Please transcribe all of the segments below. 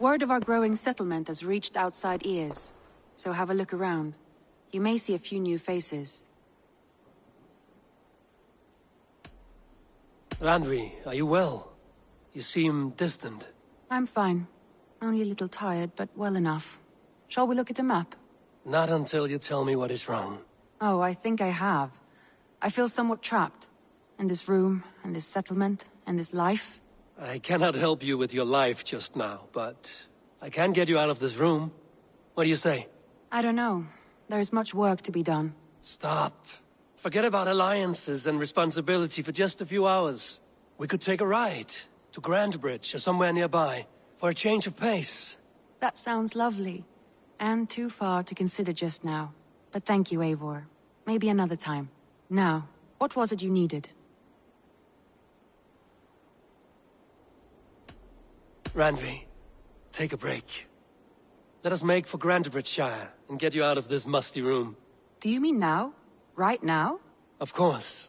Word of our growing settlement has reached outside ears, so have a look around. You may see a few new faces. Randvi, are you well? You seem distant. I'm fine. Only a little tired, but well enough. Shall we look at the map? Not until you tell me what is wrong. Oh, I think I have. I feel somewhat trapped. In this room, and this settlement, and this life. I cannot help you with your life just now, but I can get you out of this room. What do you say? I don't know. There is much work to be done. Stop. Forget about alliances and responsibility for just a few hours. We could take a ride to Grandbridge or somewhere nearby for a change of pace. That sounds lovely. And too far to consider just now. But thank you, Eivor. Maybe another time. Now, what was it you needed? Randvi, take a break. Let us make for Grandbridgeshire and get you out of this musty room. Do you mean now? Right now? Of course.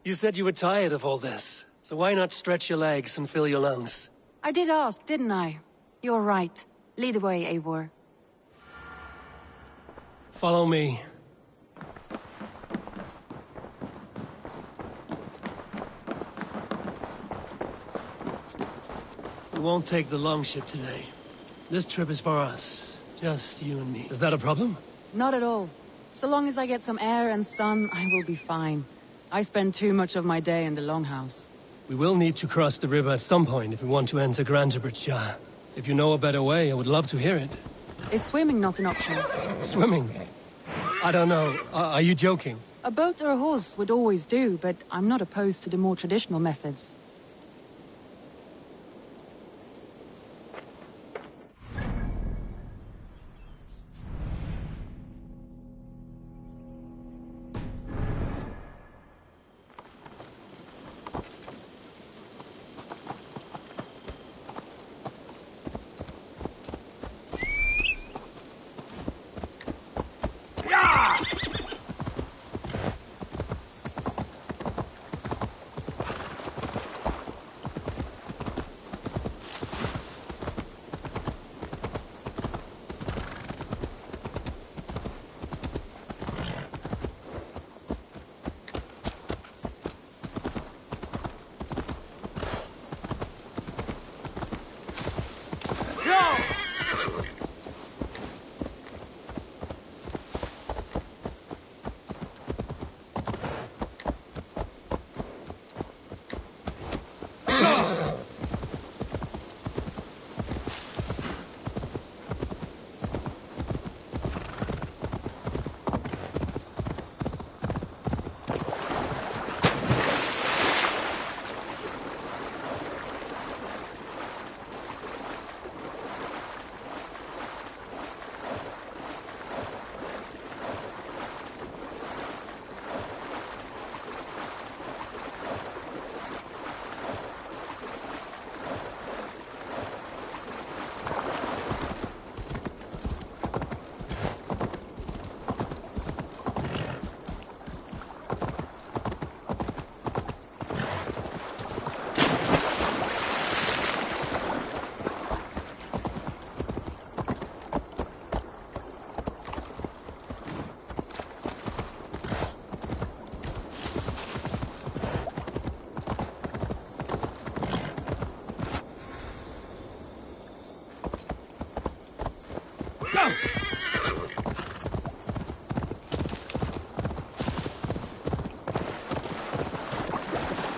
You said you were tired of all this, so why not stretch your legs and fill your lungs? I did ask, didn't I? You're right. Lead the way, Eivor. Follow me. We won't take the longship today. This trip is for us. Just you and me. Is that a problem? Not at all. So long as I get some air and sun, I will be fine. I spend too much of my day in the Longhouse. We will need to cross the river at some point if we want to enter Grandbridgeshire. If you know a better way, I would love to hear it. Is swimming not an option? Swimming? I don't know. Are you joking? A boat or a horse would always do, but I'm not opposed to the more traditional methods.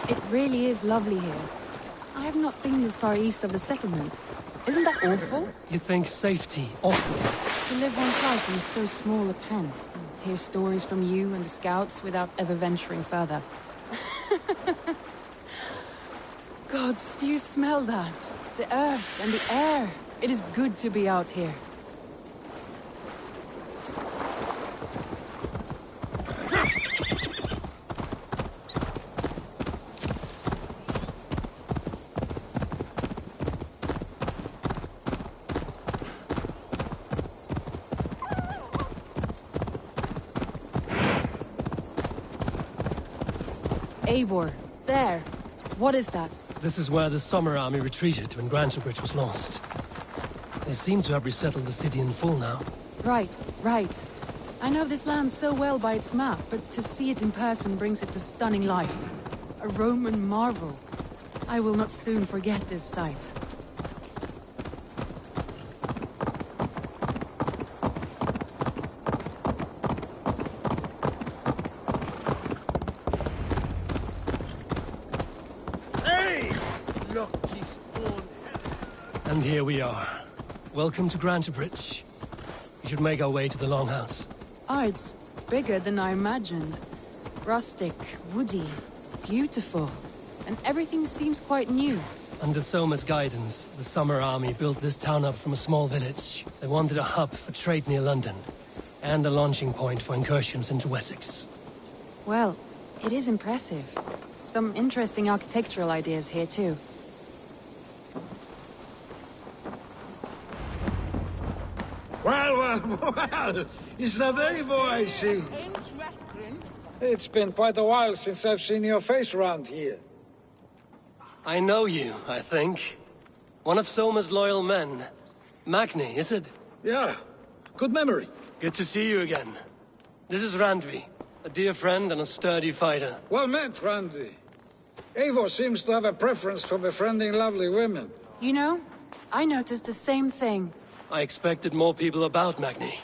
It really is lovely here. I have not been this far east of the settlement. Isn't that awful? You think safety awful? To live one's life in so small a pen. Hear stories from you and the scouts without ever venturing further. Gods, do you smell that? The earth and the air. It is good to be out here. Eivor, there. What is that? This is where the Summer Army retreated when Grantebridge was lost. They seem to have resettled the city in full now. Right. I know this land so well by its map, but to see it in person brings it to stunning life. A Roman marvel. I will not soon forget this sight. Hey! Look, he's born. And here we are. Welcome to Grantebridge. We should make our way to the Longhouse. Oh, it's bigger than I imagined. Rustic, woody, beautiful. And everything seems quite new. Under Soma's guidance, the Summer Army built this town up from a small village. They wanted a hub for trade near London, and a launching point for incursions into Wessex. Well, it is impressive. Some interesting architectural ideas here too. Well, is that Eivor I see? It's been quite a while since I've seen your face around here. I know you, I think. One of Soma's loyal men. Magni, is it? Yeah, good memory. Good to see you again. This is Randvi, a dear friend and a sturdy fighter. Well met, Randvi. Eivor seems to have a preference for befriending lovely women. You know, I noticed the same thing. I expected more people about Magni.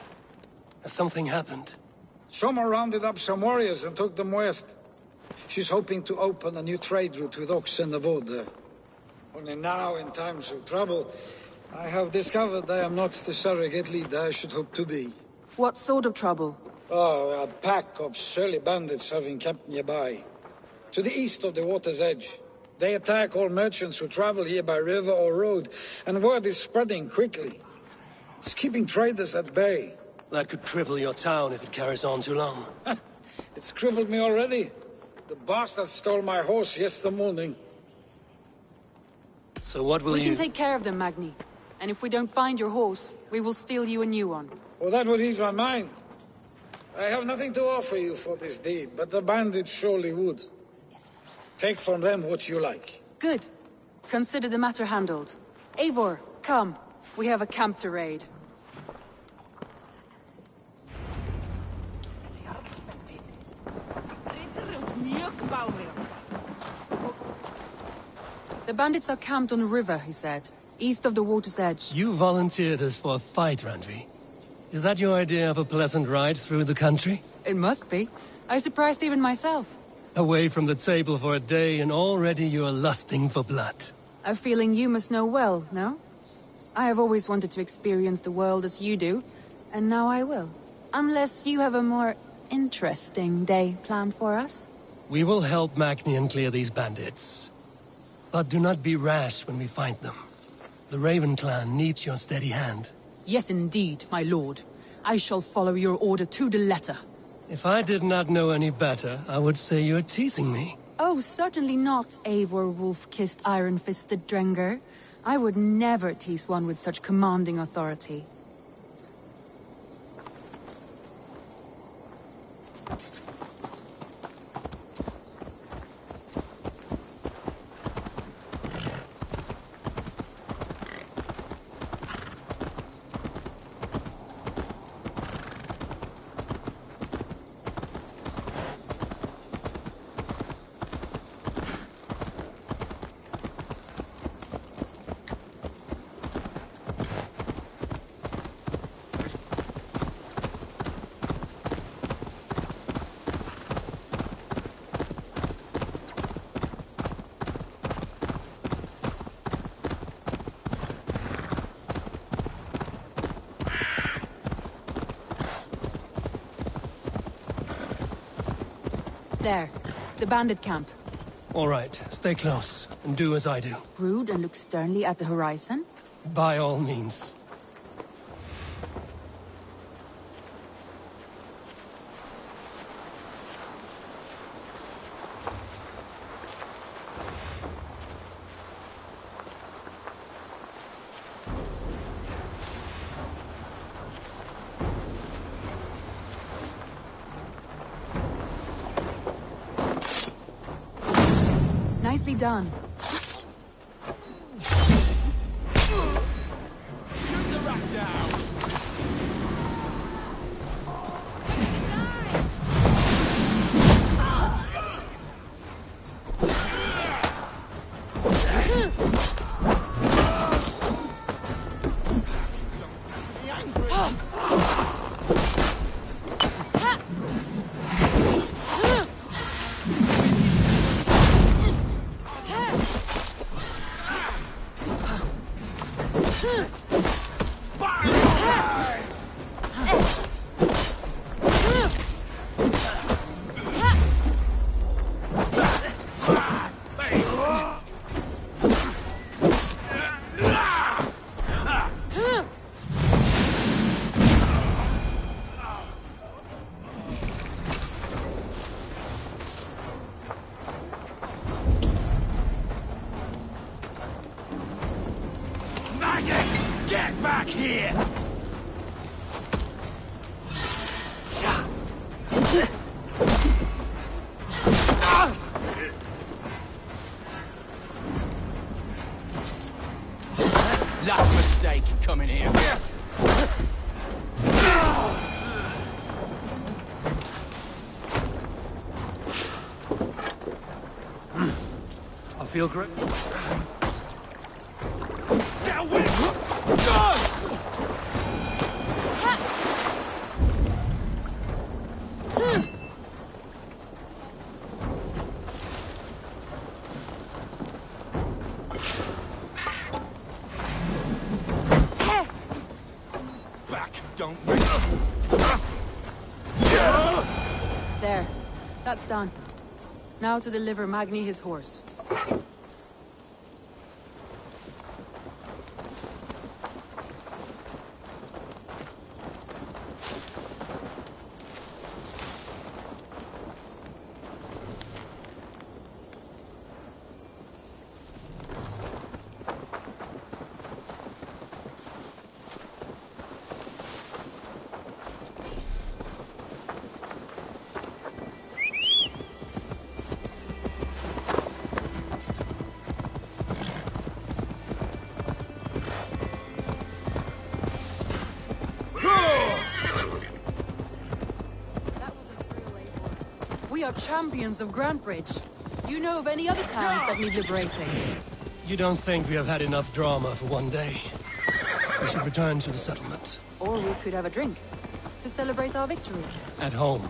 Has something happened? Soma rounded up some warriors and took them west. She's hoping to open a new trade route with Ox and the Vod there. Only now, in times of trouble, I have discovered I am not the surrogate leader I should hope to be. What sort of trouble? Oh, a pack of surly bandits have encamped nearby. To the east of the water's edge. They attack all merchants who travel here by river or road, and word is spreading quickly. It's keeping traders at bay. That could cripple your town if it carries on too long. It's crippled me already. The bastard stole my horse yesterday morning. So what will We can take care of them, Magni. And if we don't find your horse, we will steal you a new one. Well, that would ease my mind. I have nothing to offer you for this deed, but the bandits surely would. Take from them what you like. Good. Consider the matter handled. Eivor, come. We have a camp to raid. The bandits are camped on a river, he said. East of the water's edge. You volunteered us for a fight, Randvi. Is that your idea of a pleasant ride through the country? It must be. I surprised even myself. Away from the table for a day and already you're lusting for blood. A feeling you must know well, no? I have always wanted to experience the world as you do, and now I will. Unless you have a more interesting day planned for us? We will help Magnian clear these bandits. But do not be rash when we find them. The Raven clan needs your steady hand. Yes, indeed, my lord. I shall follow your order to the letter. If I did not know any better, I would say you're teasing me. Oh, certainly not, Eivor wolf-kissed iron-fisted Drenger. I would never tease one with such commanding authority. There, the bandit camp. All right, stay close, and do as I do. Brood and look sternly at the horizon? By all means. Nicely done. Shoot the Get back here! Last mistake coming here. I feel great. There. That's done. Now to deliver Magni his horse. We are champions of Grantebridge. Do you know of any other towns that need liberating? You don't think we have had enough drama for one day? We should return to the settlement. Or we could have a drink to celebrate our victory. At home.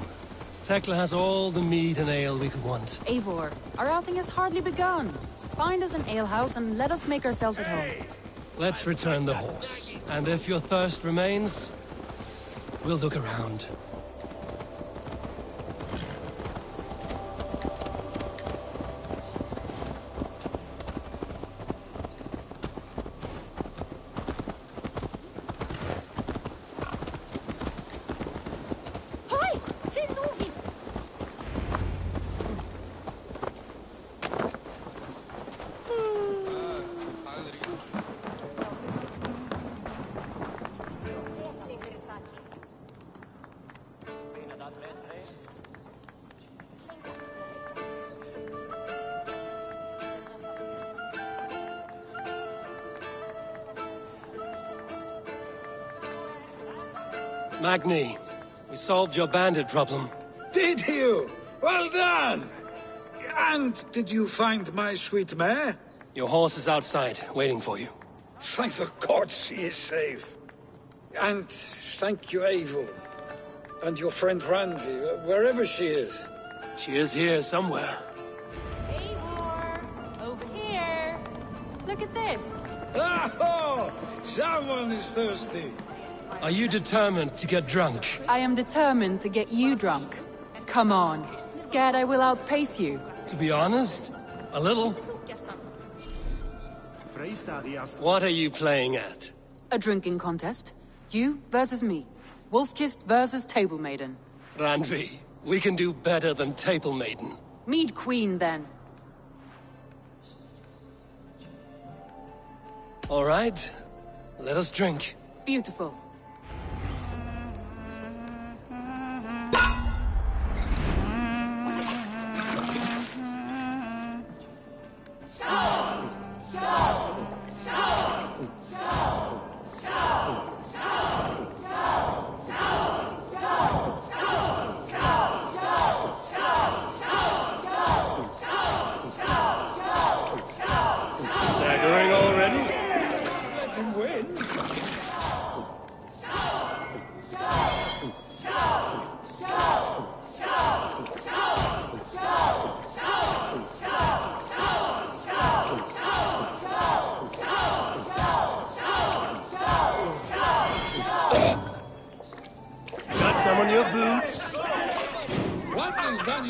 Tekla has all the mead and ale we could want. Eivor, our outing has hardly begun. Find us an alehouse and let us make ourselves at home. Let's return the horse. And if your thirst remains, we'll look around. Magni, we solved your bandit problem. Did you? Well done! And did you find my sweet mare? Your horse is outside, waiting for you. Thank the gods she is safe. And thank you, Eivor. And your friend Randi, wherever she is. She is here somewhere. Eivor! Over here! Look at this! Oh! Someone is thirsty. Are you determined to get drunk? I am determined to get you drunk. Come on. Scared I will outpace you? To be honest, a little. What are you playing at? A drinking contest. You versus me. Wolf-kissed versus Table Maiden. Randvi, we can do better than Table Maiden. Mead Queen, then. All right, let us drink. Beautiful.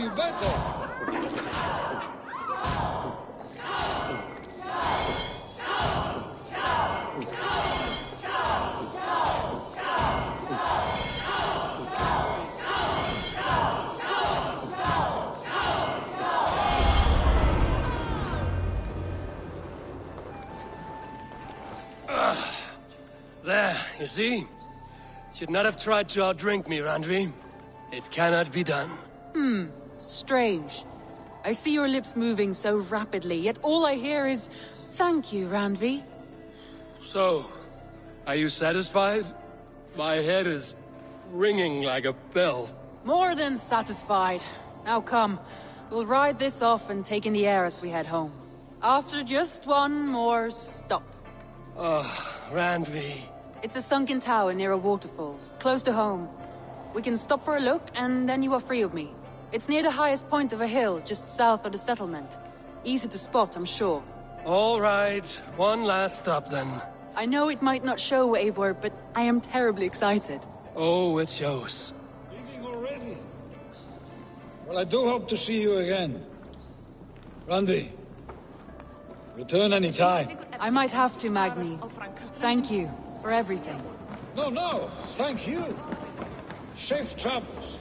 me better. There, you see? Should not have tried to outdrink me, Randvi. It cannot be done. Strange. I see your lips moving so rapidly, yet all I hear is, "Thank you, Randvi." So, are you satisfied? My head is ringing like a bell. More than satisfied. Now come, we'll ride this off and take in the air as we head home. After just one more stop. Randvi. It's a sunken tower near a waterfall, close to home. We can stop for a look, and then you are free of me. It's near the highest point of a hill, just south of the settlement. Easy to spot, I'm sure. All right, one last stop then. I know it might not show, Eivor, but I am terribly excited. Oh, it shows. Leaving already? Well, I do hope to see you again. Randvi, return any time. I might have to, Magni. Thank you for everything. No, thank you. Safe travels.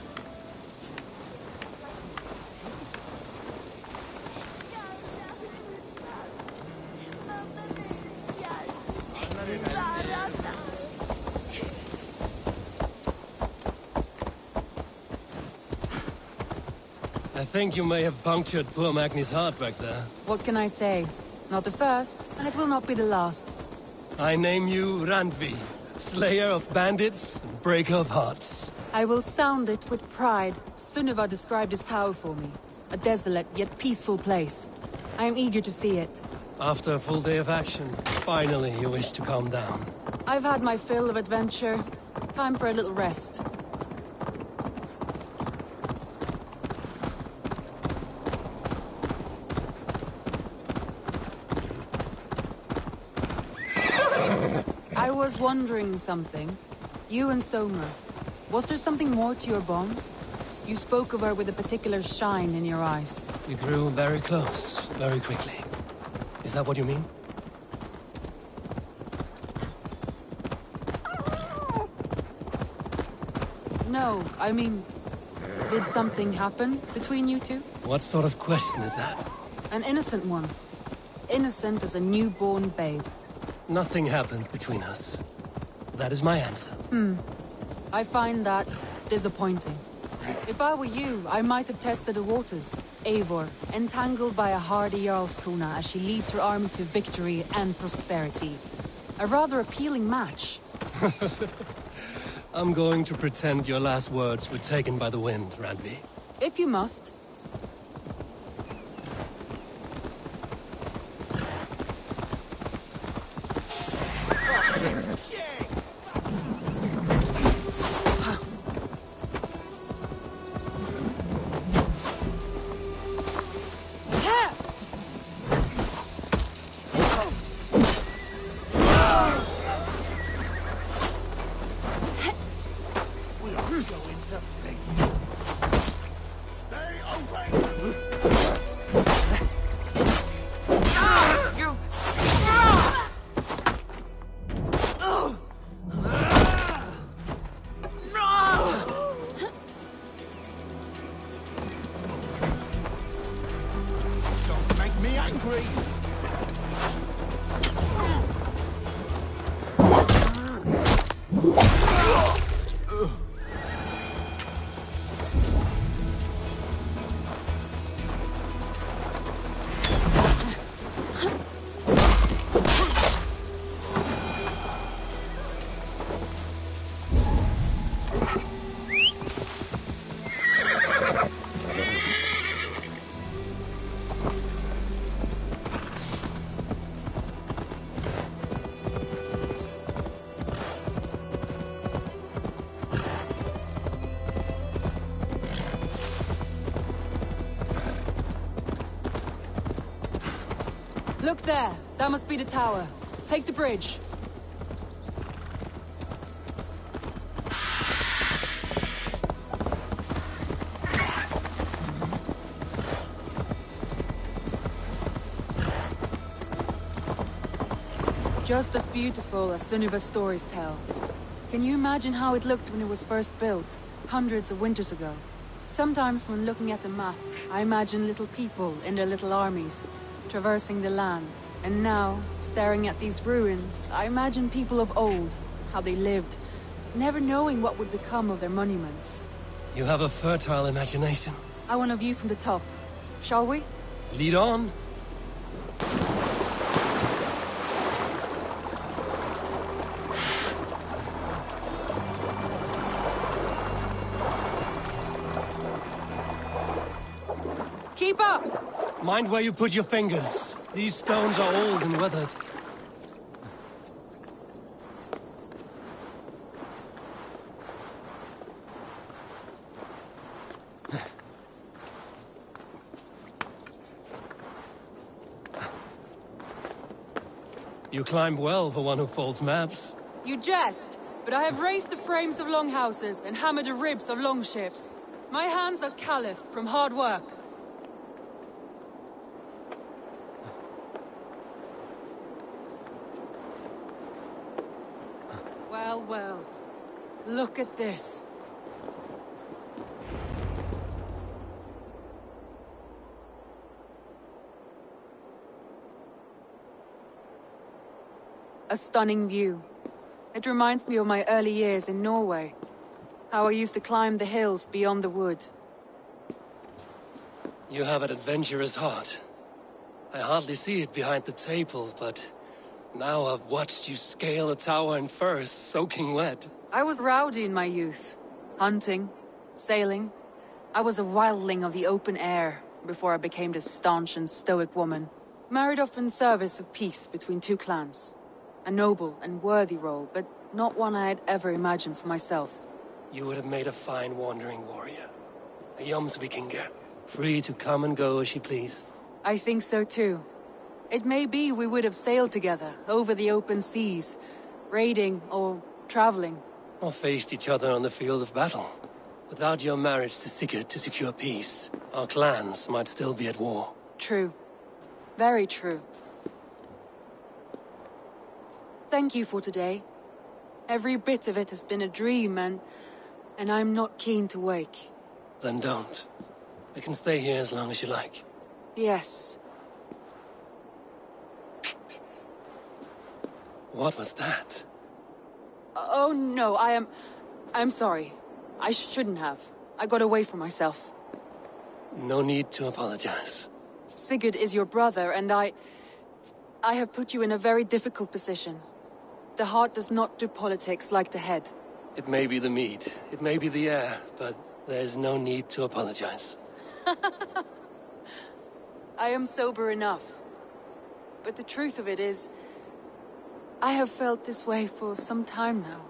I think you may have punctured poor Magni's heart back there. What can I say? Not the first, and it will not be the last. I name you Randvi, slayer of bandits and breaker of hearts. I will sound it with pride. Sunniva described this tower for me. A desolate yet peaceful place. I am eager to see it. After a full day of action, finally you wish to calm down. I've had my fill of adventure. Time for a little rest. I was wondering something. You and SONGRU. Was there something more to your bond? You spoke of her with a particular shine in your eyes. We grew very close, very quickly. Is that what you mean? No, I mean... Did something happen between you two? What sort of question is that? An innocent one. Innocent as a newborn babe. Nothing happened between us. That is my answer. I find that disappointing. If I were you, I might have tested the waters. Eivor, entangled by a hardy Jarlskona as she leads her army to victory and prosperity. A rather appealing match. I'm going to pretend your last words were taken by the wind, Randvi. If you must. Look there! That must be the tower. Take the bridge. Just as beautiful as Sunniva's stories tell. Can you imagine how it looked when it was first built, hundreds of winters ago? Sometimes when looking at a map, I imagine little people in their little armies, traversing the land. And now, staring at these ruins, I imagine people of old, how they lived, never knowing what would become of their monuments. You have a fertile imagination. I want a view from the top. Shall we? Lead on. Keep up! Mind where you put your fingers. These stones are old and weathered. You climbed well for one who folds maps. You jest, but I have raised the frames of longhouses and hammered the ribs of longships. My hands are calloused from hard work. Well, well. Look at this. A stunning view. It reminds me of my early years in Norway. How I used to climb the hills beyond the wood. You have an adventurous heart. I hardly see it behind the table, but now I've watched you scale a tower in furs, soaking wet. I was rowdy in my youth. Hunting, sailing. I was a wildling of the open air before I became this staunch and stoic woman. Married off in service of peace between two clans. A noble and worthy role, but not one I had ever imagined for myself. You would have made a fine wandering warrior. A Jomsvikinger, free to come and go as she pleased. I think so too. It may be we would have sailed together over the open seas, raiding or traveling. Or faced each other on the field of battle. Without your marriage to Sigurd to secure peace, our clans might still be at war. True. Very true. Thank you for today. Every bit of it has been a dream, and I'm not keen to wake. Then don't. I can stay here as long as you like. Yes. What was that? Oh no, I'm sorry. I shouldn't have. I got away from myself. No need to apologize. Sigurd is your brother, and I have put you in a very difficult position. The heart does not do politics like the head. It may be the meat, it may be the air, but there's no need to apologize. I am sober enough. But the truth of it is, I have felt this way for some time now.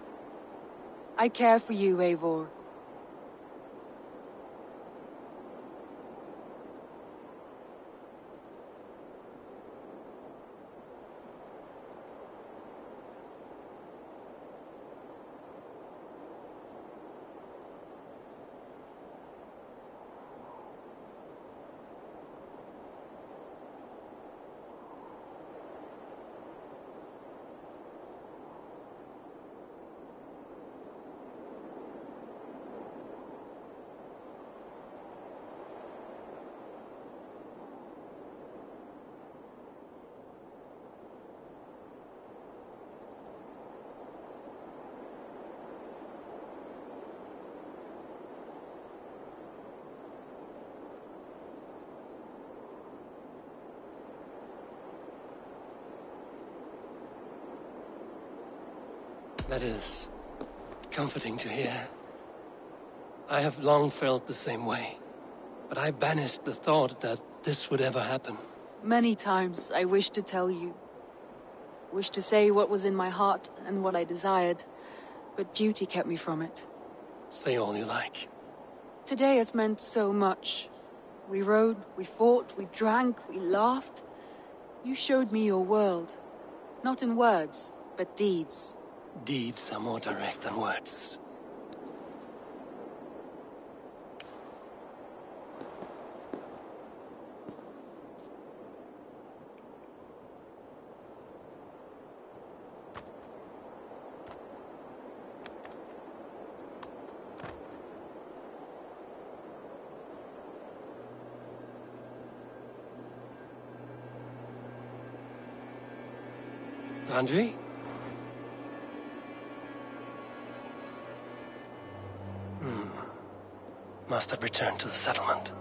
I care for you, Eivor. That is comforting to hear. I have long felt the same way, but I banished the thought that this would ever happen. Many times I wished to tell you. Wished to say what was in my heart and what I desired, but duty kept me from it. Say all you like. Today has meant so much. We rode, we fought, we drank, we laughed. You showed me your world. Not in words, but deeds. Deeds are more direct than words. Andre? Must have returned to the settlement.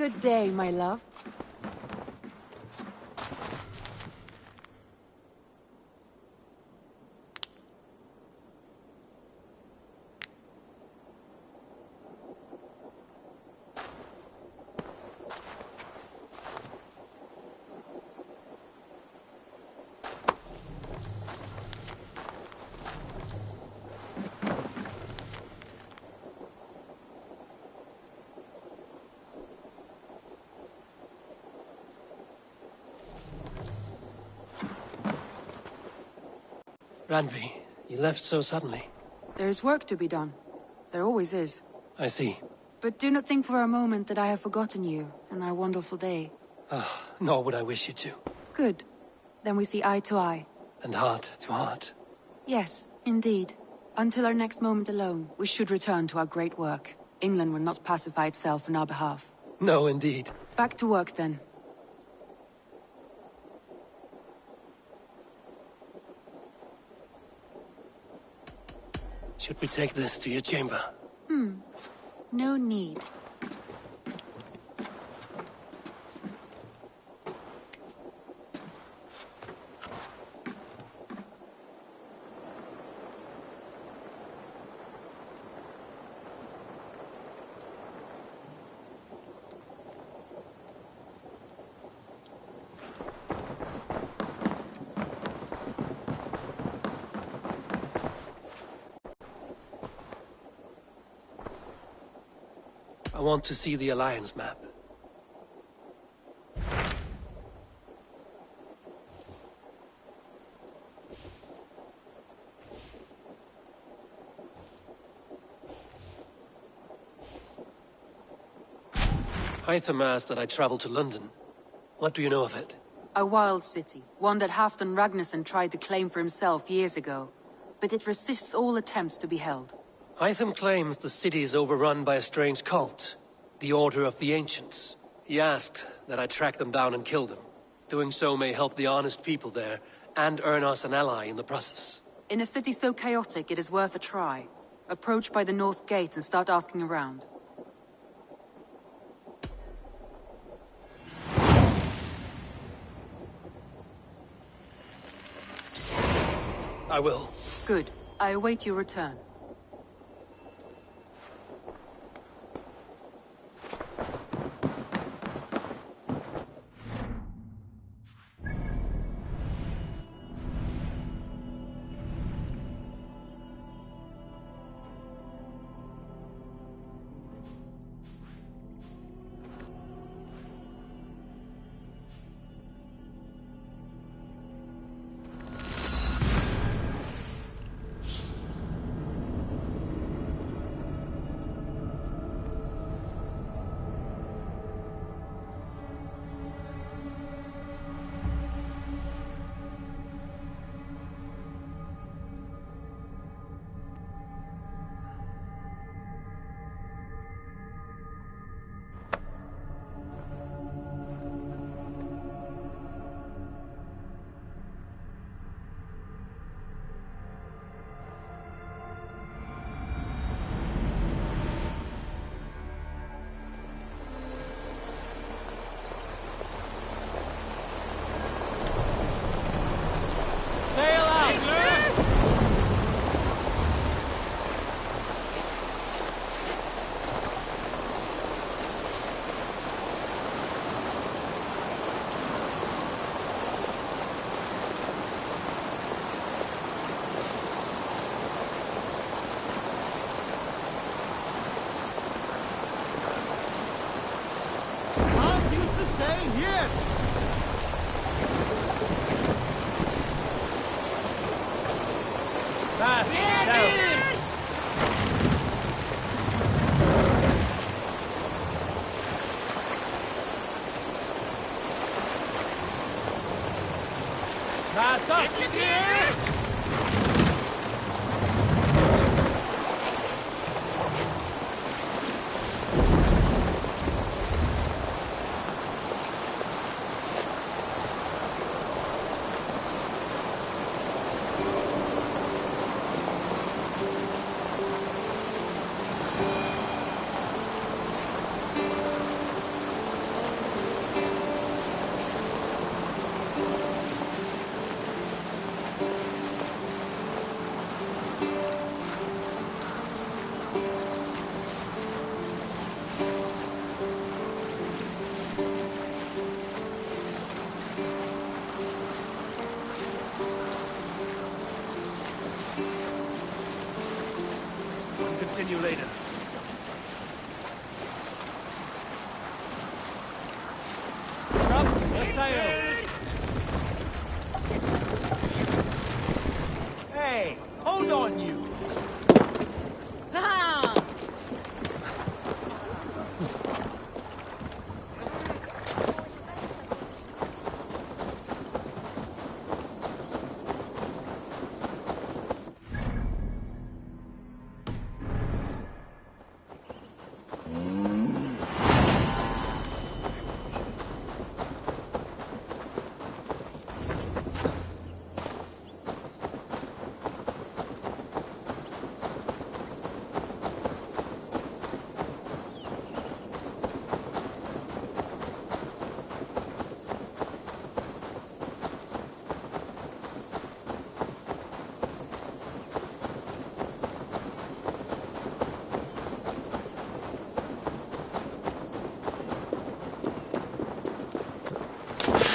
Good day, my love. Randvi, you left so suddenly. There is work to be done. There always is. I see. But do not think for a moment that I have forgotten you and our wonderful day. Nor would I wish you to. Good. Then we see eye to eye. And heart to heart. Yes, indeed. Until our next moment alone, we should return to our great work. England will not pacify itself on our behalf. No, indeed. Back to work, then. Should we take this to your chamber? No need. I want to see the Alliance map. Hytham asked that I travel to London. What do you know of it? A wild city, one that Halfdan Ragnarsson tried to claim for himself years ago. But it resists all attempts to be held. Hytham claims the city is overrun by a strange cult, the Order of the Ancients. He asked that I track them down and kill them. Doing so may help the honest people there, and earn us an ally in the process. In a city so chaotic, it is worth a try. Approach by the North Gate and start asking around. I will. Good. I await your return. later. Come, let's sail. Hey, hold on, you.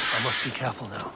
I must be careful now.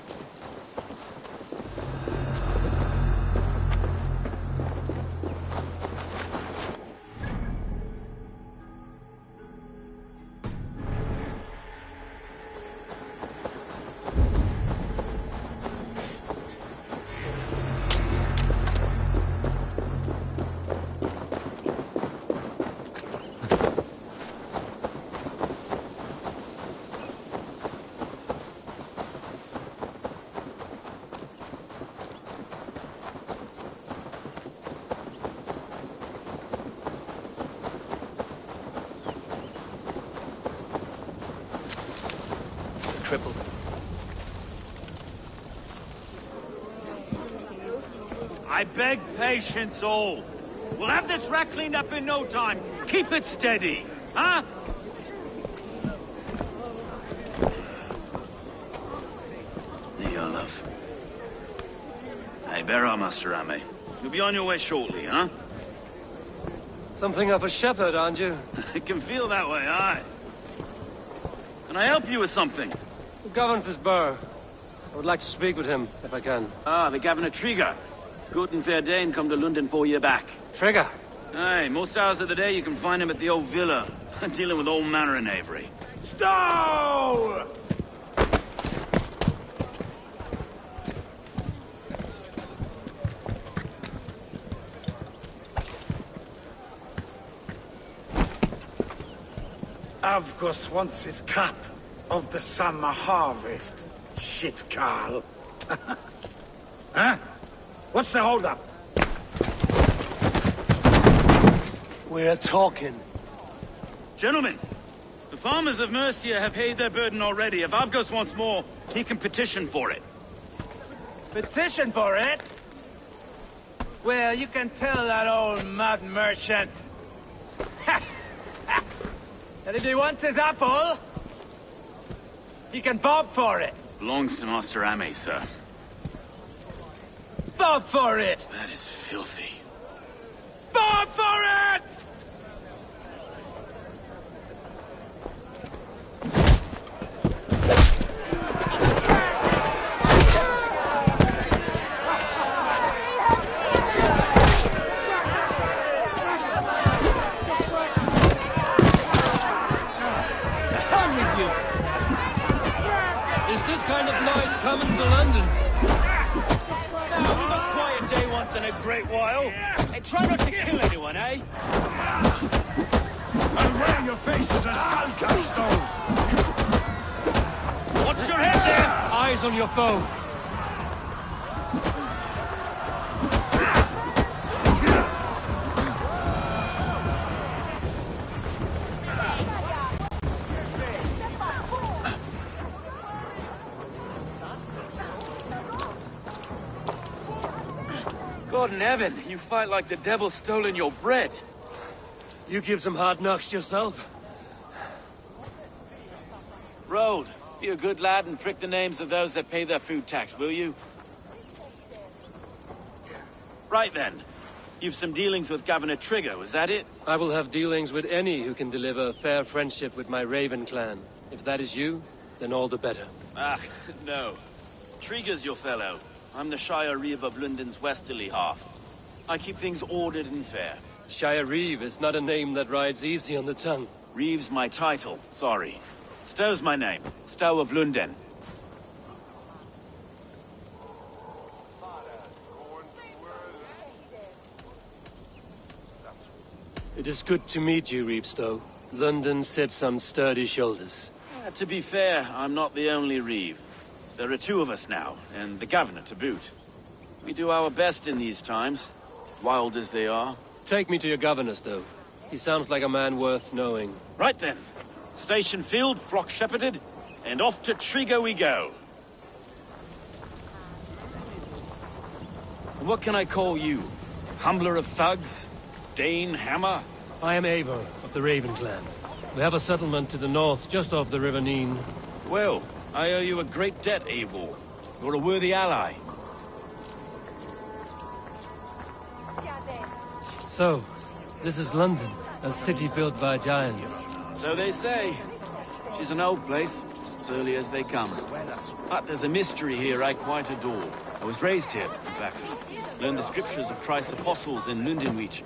Crippled. I beg patience, all. We'll have this wreck cleaned up in no time. Keep it steady, huh? Here, love. Hey, bear up, Master Ame. You'll be on your way shortly, huh? Something of a shepherd, aren't you? It can feel that way, aye. Can I help you with something? Who governs this burr? I would like to speak with him, if I can. Ah, the Governor Trigger. Good and fair Dane come to London 4 years back. Trigger! Aye, most hours of the day you can find him at the old villa, dealing with all manner of knavery. Stow! Avgos wants his cut of the summer harvest. Shit, Carl. Huh? What's the holdup? We're talking. Gentlemen, the farmers of Mercia have paid their burden already. If Avgos wants more, he can petition for it. Petition for it? Well, you can tell that old mud merchant that if he wants his apple, he can bob for it. Belongs to Master Ame, sir. Bob for it! That is filthy. Bob for it! Is this kind of noise coming to London? Now, have a quiet day once in a great while. And try not to kill anyone, eh? I'll wear your face as a skull capstone! Watch your head there! Eyes on your foe. God in heaven, you fight like the devil's stolen your bread. You give some hard knocks yourself. Road, be a good lad and prick the names of those that pay their food tax, will you? Right then. You've some dealings with Governor Trigger, was that it? I will have dealings with any who can deliver fair friendship with my Raven clan. If that is you, then all the better. Ah, no. Trigger's your fellow. I'm the Shire Reeve of London's westerly half. I keep things ordered and fair. Shire Reeve is not a name that rides easy on the tongue. Reeve's my title, sorry. Stow's my name. Stow of Lunden. It is good to meet you, Reeve Stow. London sits some sturdy shoulders. To be fair, I'm not the only Reeve. There are two of us now, and the governor to boot. We do our best in these times, wild as they are. Take me to your governor, Stow. He sounds like a man worth knowing. Right then. Station filled, flock shepherded, and off to Trigo we go. What can I call you? Humbler of thugs? Dane Hammer? I am Eivor of the Raven clan. We have a settlement to the north, just off the River Neen. Well, I owe you a great debt, Eivor. You're a worthy ally. So, this is London, a city built by giants. So they say. She's an old place, as early as they come. But there's a mystery here I quite adore. I was raised here, in fact. Learned the scriptures of Christ's apostles in Lundenwich.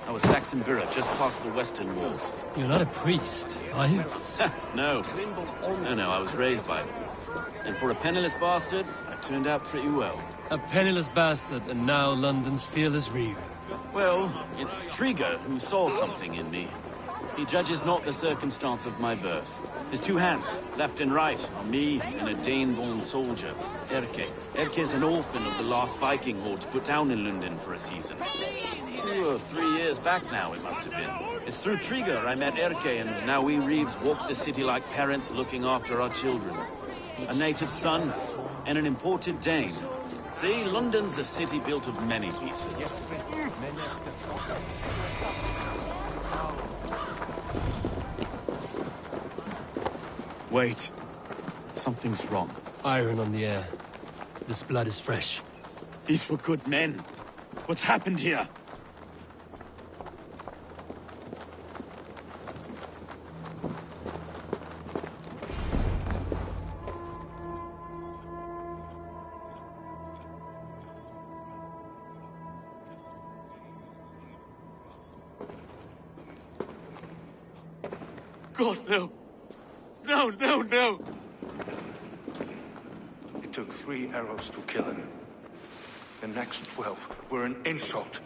I was Saxon Borough, just past the western walls. You're not a priest, are you? No, I was raised by them. And for a penniless bastard, I turned out pretty well. A penniless bastard, and now London's fearless Reeve. Well, it's Trigo who saw something in me. He judges not the circumstance of my birth. His two hands, left and right, on me and a Dane-born soldier, Erke. Erke's an orphan of the last Viking horde put down in London for a season. 2 or 3 years back now, it must have been. It's through Trigo I met Erke, and now we Reeves walk the city like parents looking after our children. A native son and an imported Dane. See, London's a city built of many pieces. Wait. Something's wrong. Iron on the air. This blood is fresh. These were good men. What's happened here? God, no. No. It took 3 arrows to kill him. The next 12 were an insult.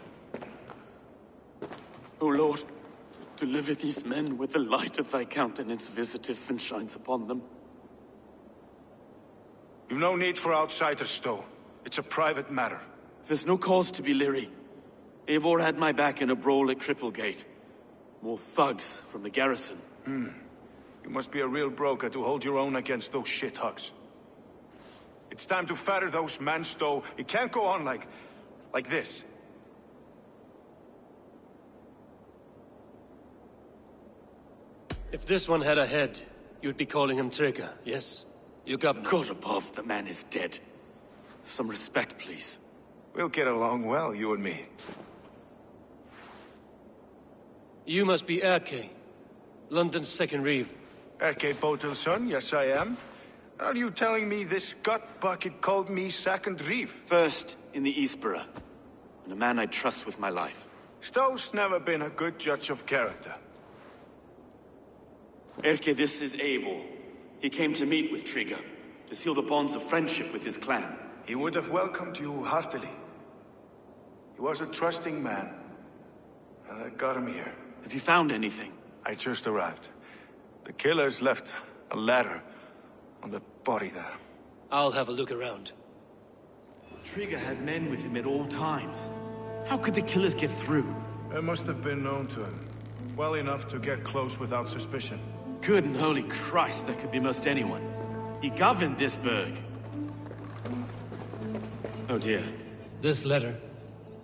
O Lord, deliver these men with the light of thy countenance visiteth and shines upon them. You've no need for outsiders, Stow. It's a private matter. There's no cause to be leery. Eivor had my back in a brawl at Cripplegate. More thugs from the garrison. You must be a real broker to hold your own against those shithugs. It's time to fetter those men, Stow. It can't go on like this. If this one had a head, you'd be calling him Trigger, yes? Your governor. God above, the man is dead. Some respect, please. We'll get along well, you and me. You must be Erke, London's second Reeve. Erke Botel's son, yes I am. Are you telling me this gut bucket called me second Reeve? First in the Eastborough, and a man I trust with my life. Stow's never been a good judge of character. Erke, this is Eivor. He came to meet with Trigger, to seal the bonds of friendship with his clan. He would have welcomed you heartily. He was a trusting man, and I got him here. Have you found anything? I just arrived. The killers left a ladder on the body there. I'll have a look around. Trigger had men with him at all times. How could the killers get through? They must have been known to him. Well enough to get close without suspicion. Good and holy Christ, that could be most anyone. He governed this burg. Oh dear. This letter.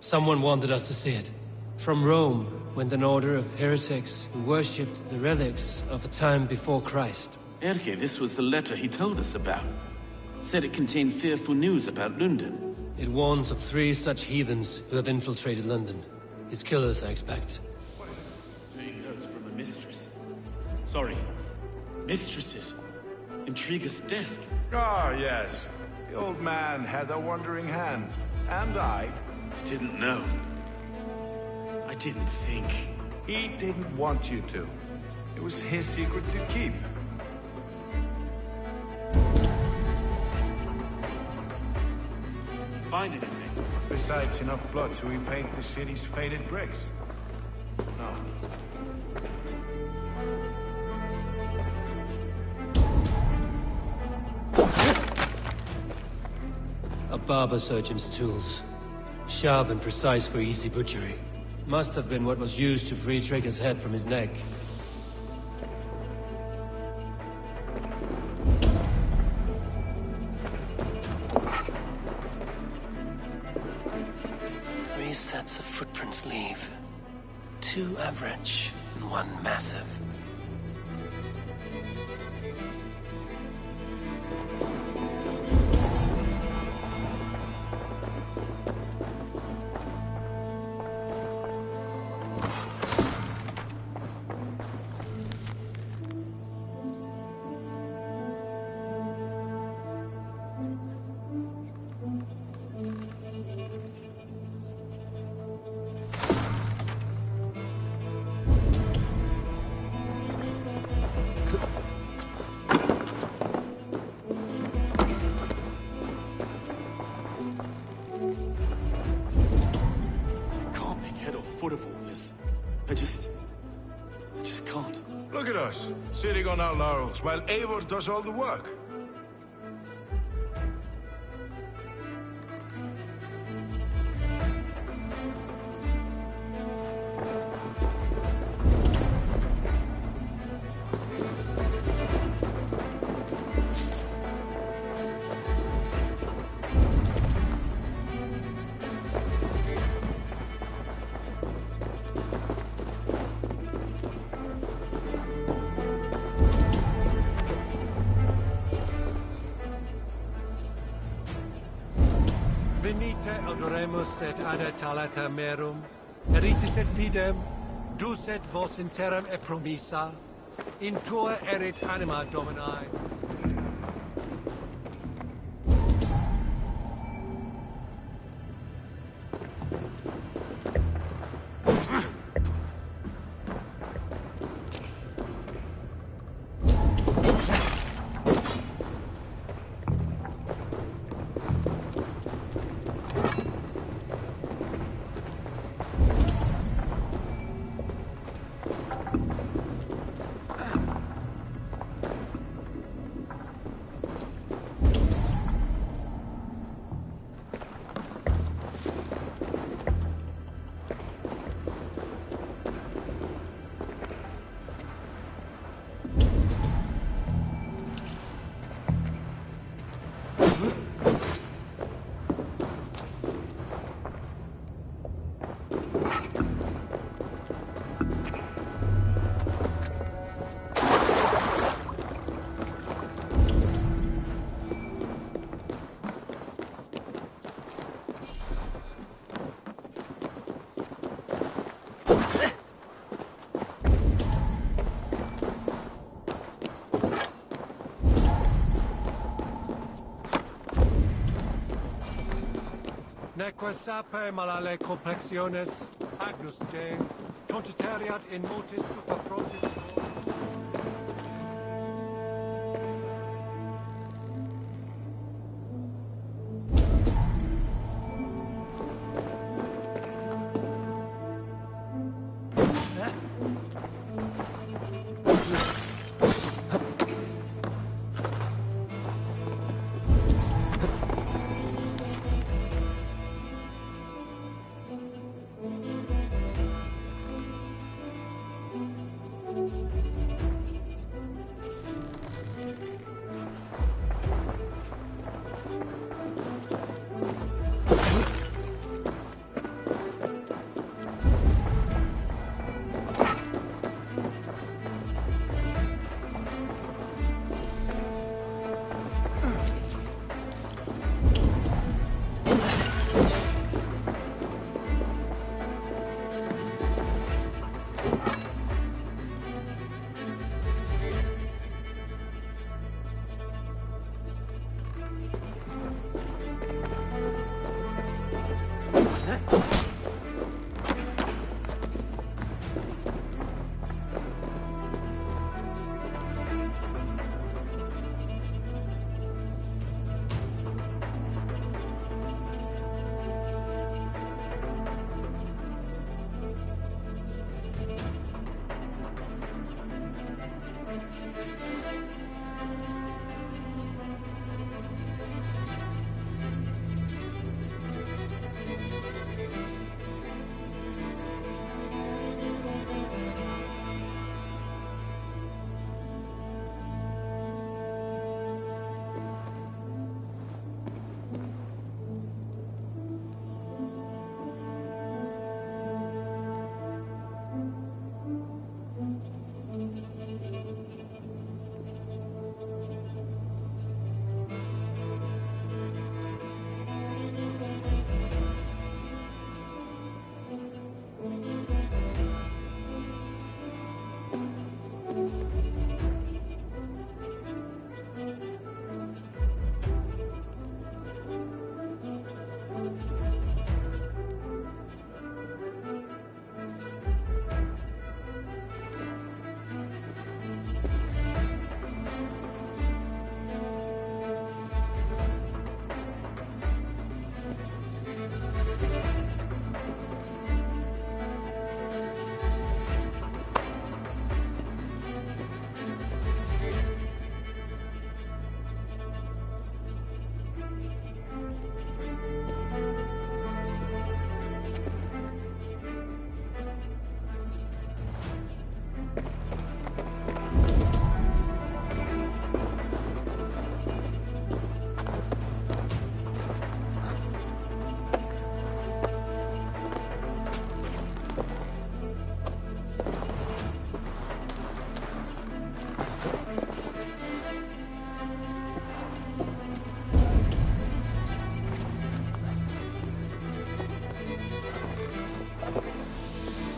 Someone wanted us to see it. From Rome went an order of heretics who worshipped the relics of a time before Christ. Erke, this was the letter he told us about. Said it contained fearful news about London. It warns of 3 such heathens who have infiltrated London. His killers, I expect. 3 notes from a mistress. Sorry, mistresses. In Trigger's desk. Ah, yes. The old man had a wandering hand. And I didn't know. I didn't think. He didn't want you to. It was his secret to keep. Find anything? Besides enough blood to repaint the city's faded bricks. No. A barber surgeon's tools. Sharp and precise for easy butchery. Must have been what was used to free Trigger's head from his neck. Three sets of footprints leave. 2 average and 1 massive. Of all this. I just can't. Look at us, sitting on our laurels, while Eivor does all the work. Venite adoremus et ad talata merum, eritis et fidem, dus et vos interim e promissa, in tua erit anima Domini. Neque sape malale complexiones, Agnus Dei, tontitariat in motis tuta frontis.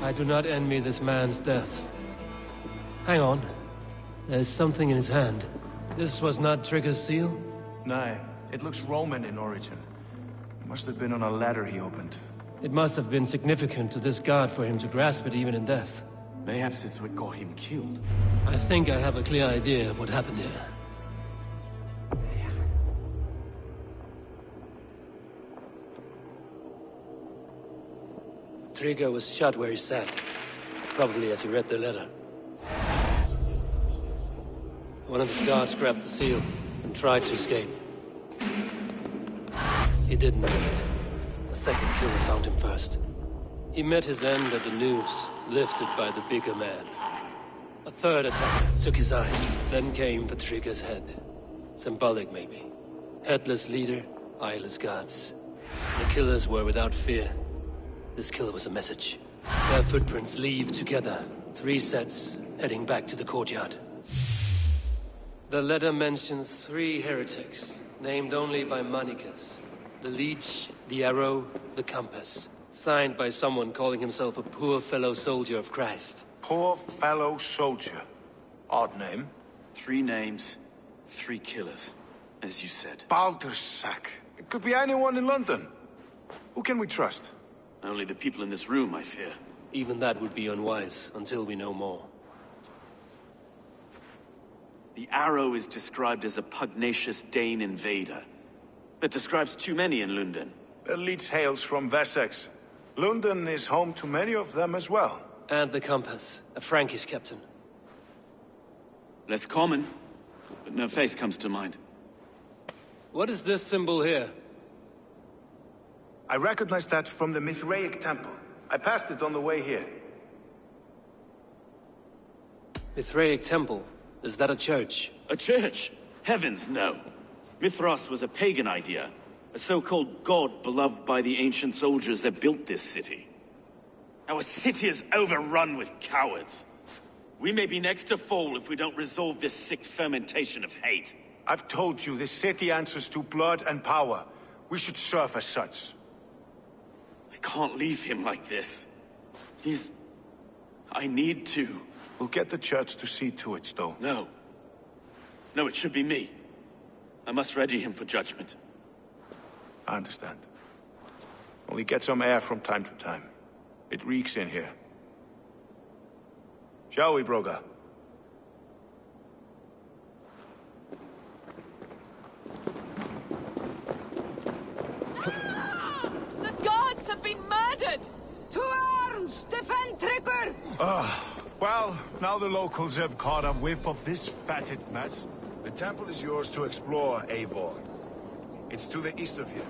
I do not envy this man's death. Hang on. There's something in his hand. This was not Trigger's seal? No, it looks Roman in origin. Must have been on a ladder he opened. It must have been significant to this god for him to grasp it even in death. Mayhaps it's what got him killed. I think I have a clear idea of what happened here. Trigger was shot where he sat, probably as he read the letter. One of his guards grabbed the seal and tried to escape. He didn't make it. A second killer found him first. He met his end at the noose, lifted by the bigger man. A third attacker took his eyes, then came for Trigger's head. Symbolic, maybe. Headless leader, eyeless guards. The killers were without fear. This kill was a message. Their footprints leave together. 3 sets, heading back to the courtyard. The letter mentions 3 heretics, named only by Manicus. The Leech, the Arrow, the Compass. Signed by someone calling himself a poor fellow soldier of Christ. Poor fellow soldier. Odd name. 3 names, 3 killers, as you said. Baldersack. It could be anyone in London. Who can we trust? Only the people in this room, I fear. Even that would be unwise, until we know more. The Arrow is described as a pugnacious Dane invader. That describes too many in London. The Leech hails from Wessex. London is home to many of them as well. And the Compass, a Frankish captain. Less common, but no face comes to mind. What is this symbol here? I recognize that from the Mithraic temple. I passed it on the way here. Mithraic temple? Is that a church? A church? Heavens, no. Mithras was a pagan idea. A so-called god beloved by the ancient soldiers that built this city. Our city is overrun with cowards. We may be next to fall if we don't resolve this sick fermentation of hate. I've told you, this city answers to blood and power. We should serve as such. I can't leave him like this. I need to. We'll get the church to see to it, Stowe. No. No, it should be me. I must ready him for judgment. I understand. Only get some air from time to time. It reeks in here. Shall we, Broga? The gods have been murdered! To arms! Defend Trigger! Well, now the locals have caught a whiff of this fatted mess. The temple is yours to explore, Eivor. It's to the east of here.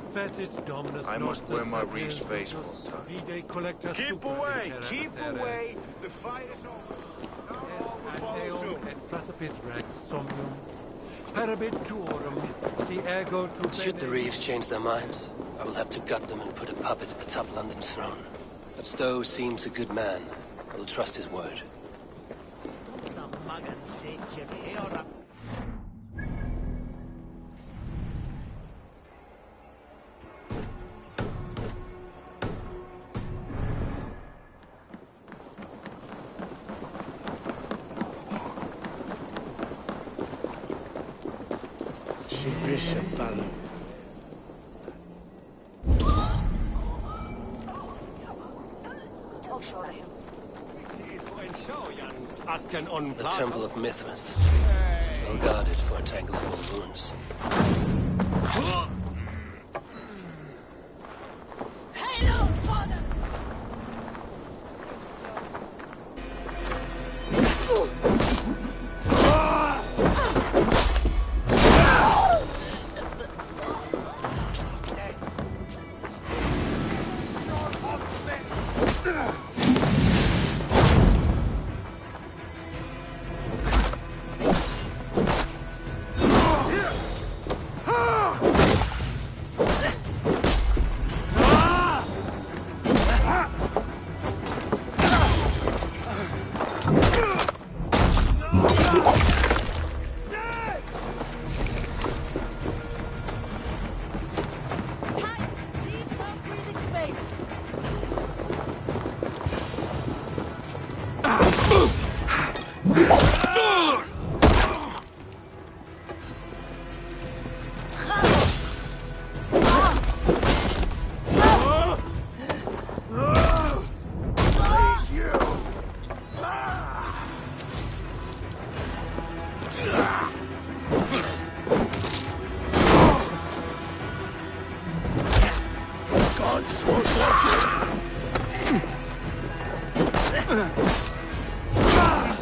I must wear my reef's face for a time. Keep away! Keep away! The fight is over. Now all will follow suit. Should the Reeves change their minds, I will have to gut them and put a puppet atop London's throne. But Stowe seems a good man. I will trust his word. The Temple of Mithras. Well guarded for a tangle of old ruins.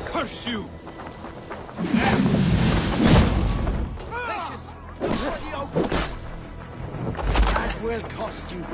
Curse you! Patience! For the open! That will cost you!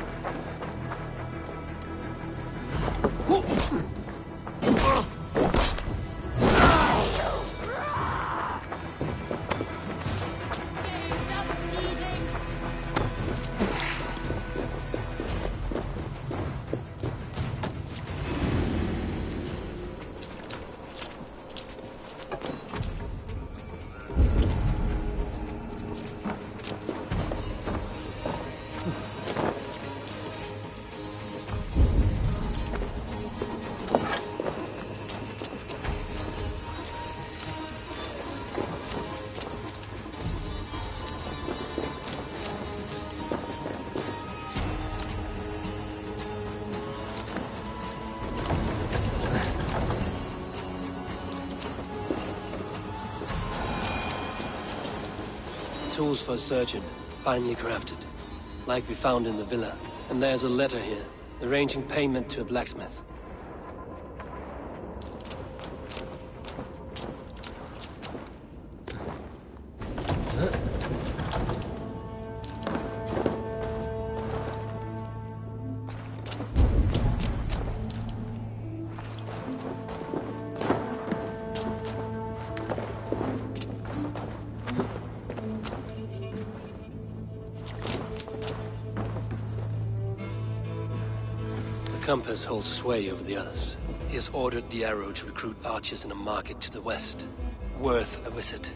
Tools for a surgeon, finely crafted. Like we found in the villa. And there's a letter here, arranging payment to a blacksmith. Compass holds sway over the others. He has ordered the arrow to recruit archers in a market to the west. Worth a visit.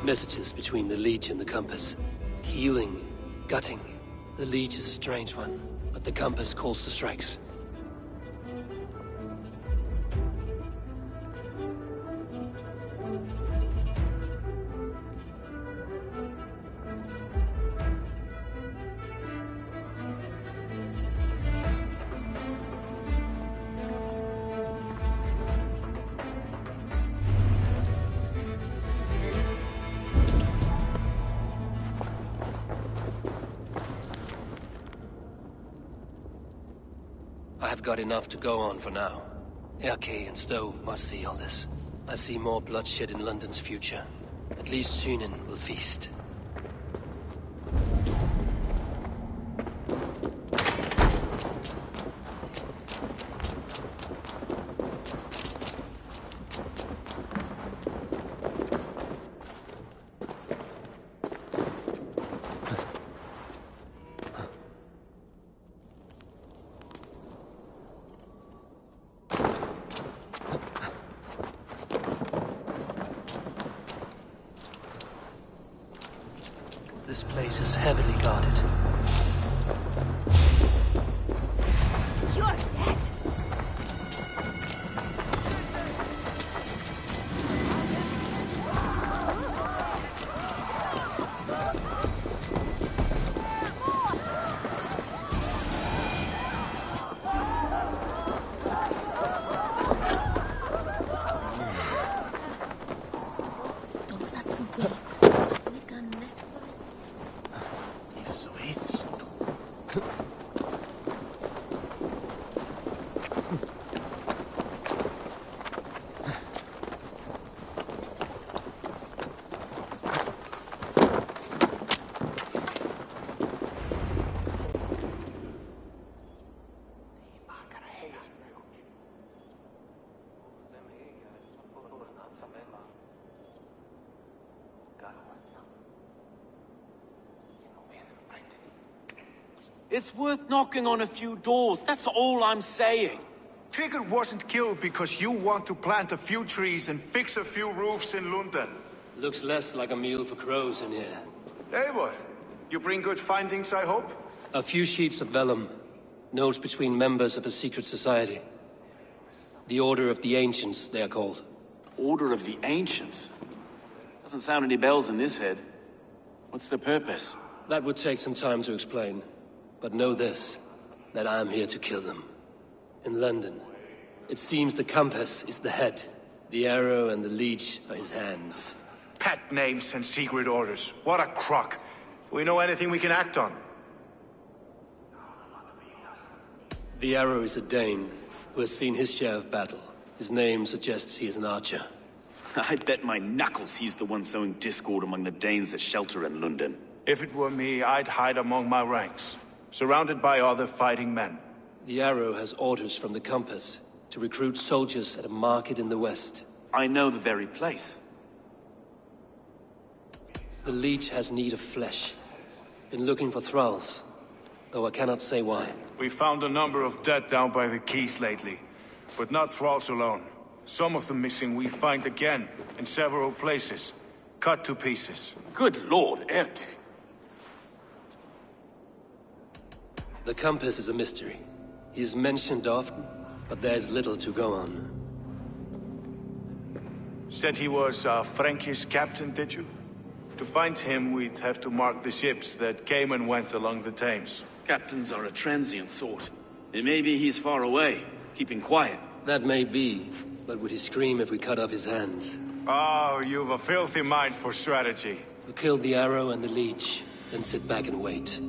Messages between the Leech and the Compass. Healing, gutting. The Leech is a strange one, but the Compass calls to strikes. I've got enough to go on for now. Erke and Stove must see all this. I see more bloodshed in London's future. At least Shunin will feast. This place is heavily guarded. You're dead! It's worth knocking on a few doors, that's all I'm saying. Trigger wasn't killed because you want to plant a few trees and fix a few roofs in London. Looks less like a meal for crows in here. Eivor, you bring good findings, I hope? A few sheets of vellum. Notes between members of a secret society. The Order of the Ancients, they are called. Order of the Ancients? Doesn't sound any bells in this head. What's the purpose? That would take some time to explain. But know this, that I am here to kill them. In London, it seems the Compass is the head. The arrow and the leech are his hands. Pet names and secret orders. What a crock. We know anything we can act on. The arrow is a Dane, who has seen his share of battle. His name suggests he is an archer. I bet my knuckles he's the one sowing discord among the Danes that shelter in London. If it were me, I'd hide among my ranks, surrounded by other fighting men. The arrow has orders from the Compass to recruit soldiers at a market in the west. I know the very place. The leech has need of flesh. Been looking for thralls, though I cannot say why. We found a number of dead down by the quays lately, but not thralls alone. Some of the missing we find again in several places, cut to pieces. Good lord, Erke. The Compass is a mystery. He is mentioned often, but there is little to go on. Said he was a Frankish captain, did you? To find him, we'd have to mark the ships that came and went along the Thames. Captains are a transient sort. It may be he's far away, keeping quiet. That may be, but would he scream if we cut off his hands? Oh, you've a filthy mind for strategy. We'll kill the arrow and the leech, then sit back and wait.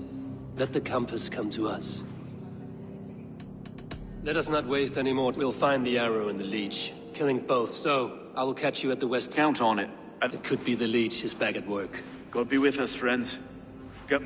Let the Compass come to us. Let us not waste any more. We'll find the arrow and the leech, killing both. So, I will catch you at the west. Count on it. It could be the leech is back at work. God be with us, friends. Go.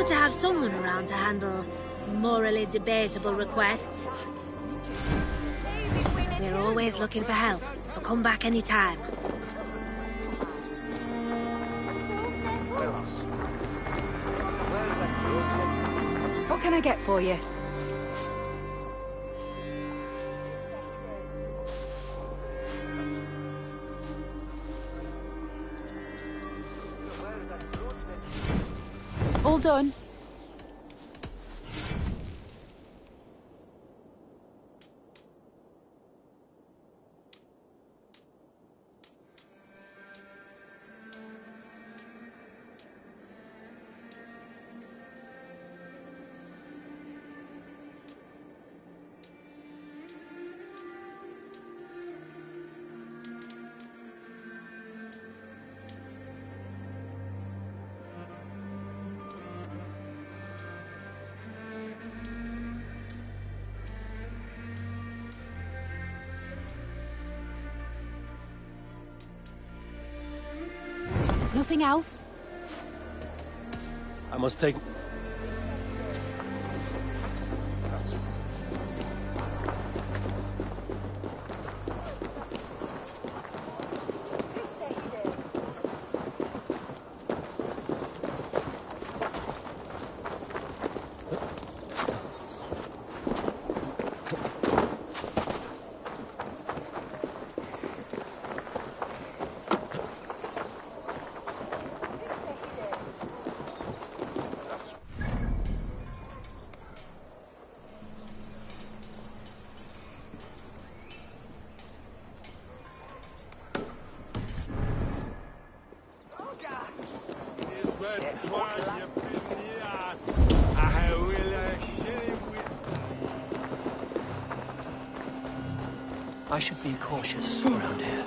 To have someone around to handle morally debatable requests. We're always looking for help, so come back anytime. What can I get for you? All done. Nothing else? I must take... I should be cautious around here.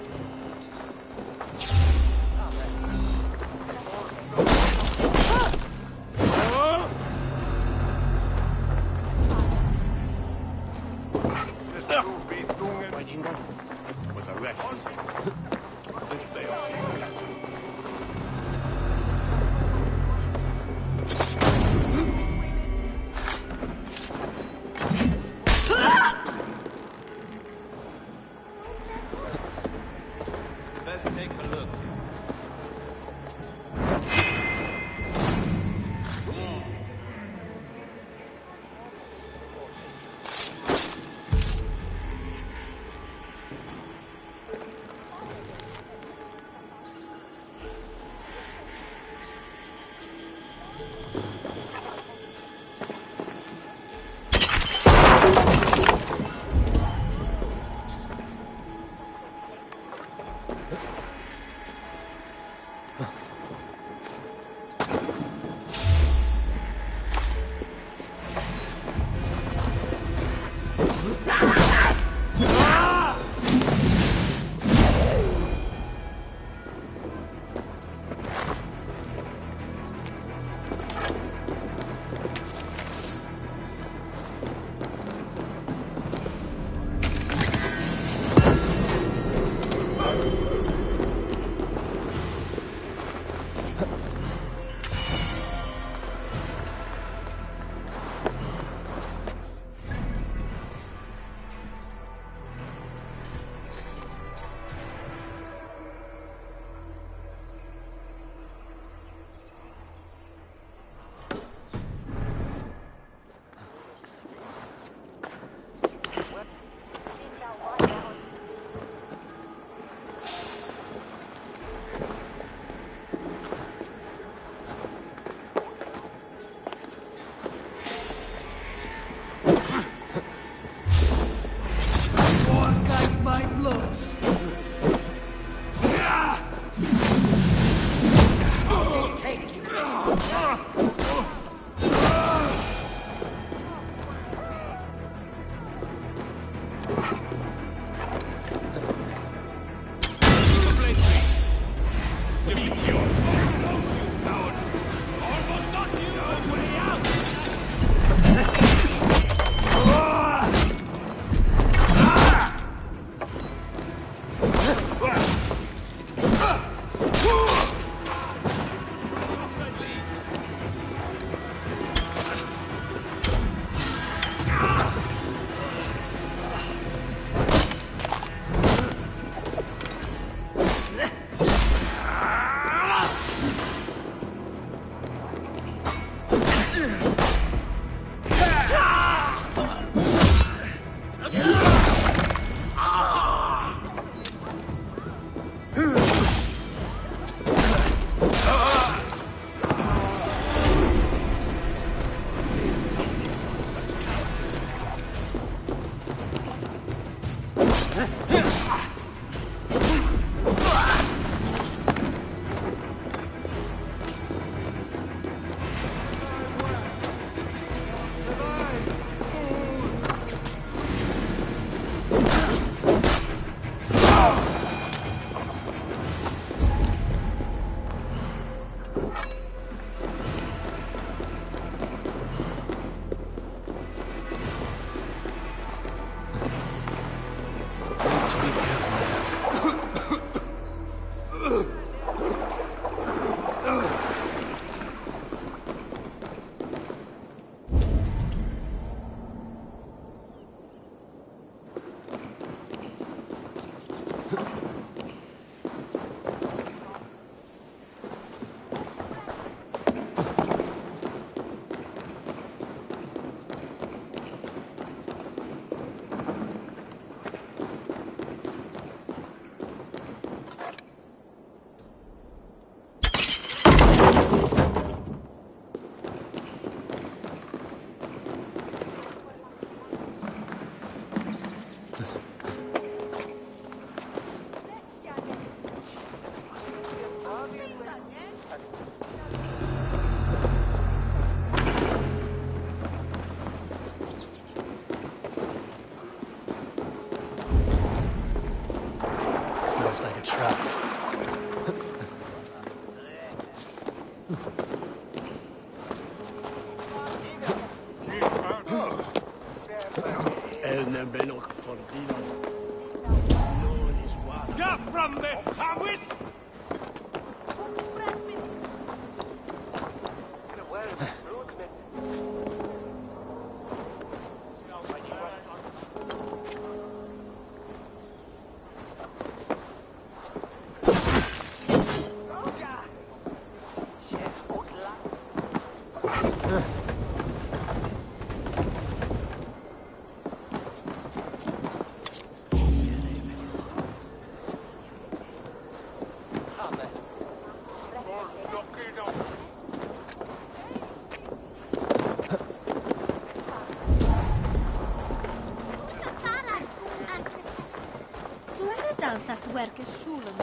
Smells like a trap. Get from this, Sawis! Das werke schulen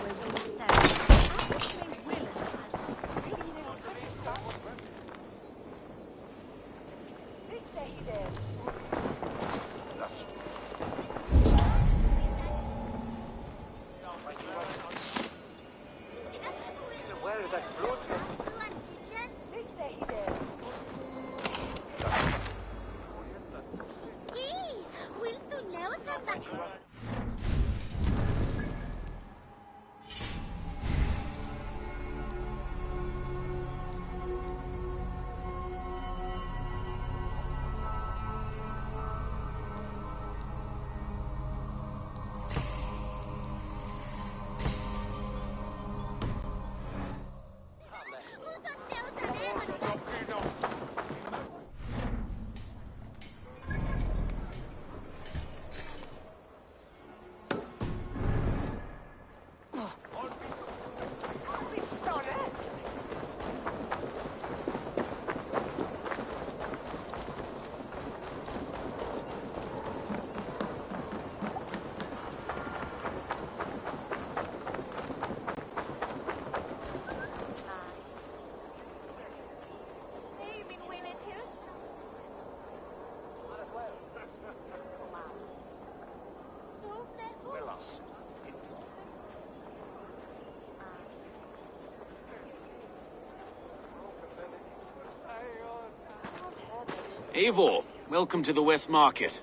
Eivor, welcome to the West Market.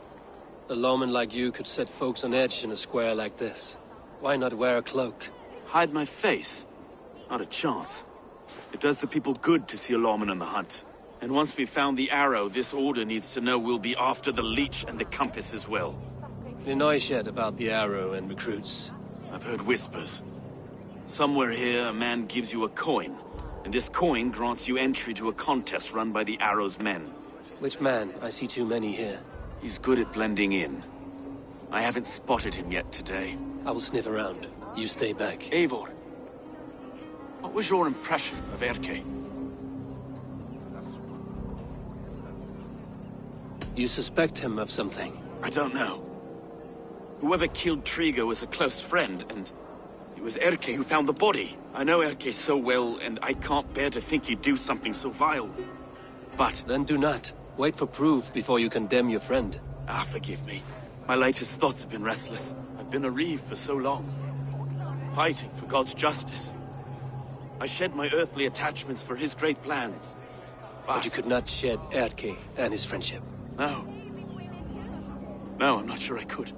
A lawman like you could set folks on edge in a square like this. Why not wear a cloak? Hide my face? Not a chance. It does the people good to see a lawman on the hunt. And once we've found the arrow, this order needs to know we'll be after the leech and the compass as well. Any noise yet about the arrow and recruits? I've heard whispers. Somewhere here, a man gives you a coin, and this coin grants you entry to a contest run by the arrow's men. Which man? I see too many here. He's good at blending in. I haven't spotted him yet today. I will sniff around. You stay back. Eivor, what was your impression of Erke? You suspect him of something? I don't know. Whoever killed Trigo was a close friend, and it was Erke who found the body. I know Erke so well, and I can't bear to think he'd do something so vile. But... Then do not. Wait for proof before you condemn your friend. Ah, forgive me. My latest thoughts have been restless. I've been a reeve for so long. Fighting for God's justice. I shed my earthly attachments for his great plans. But you could not shed Erke and his friendship. No. No, I'm not sure I could.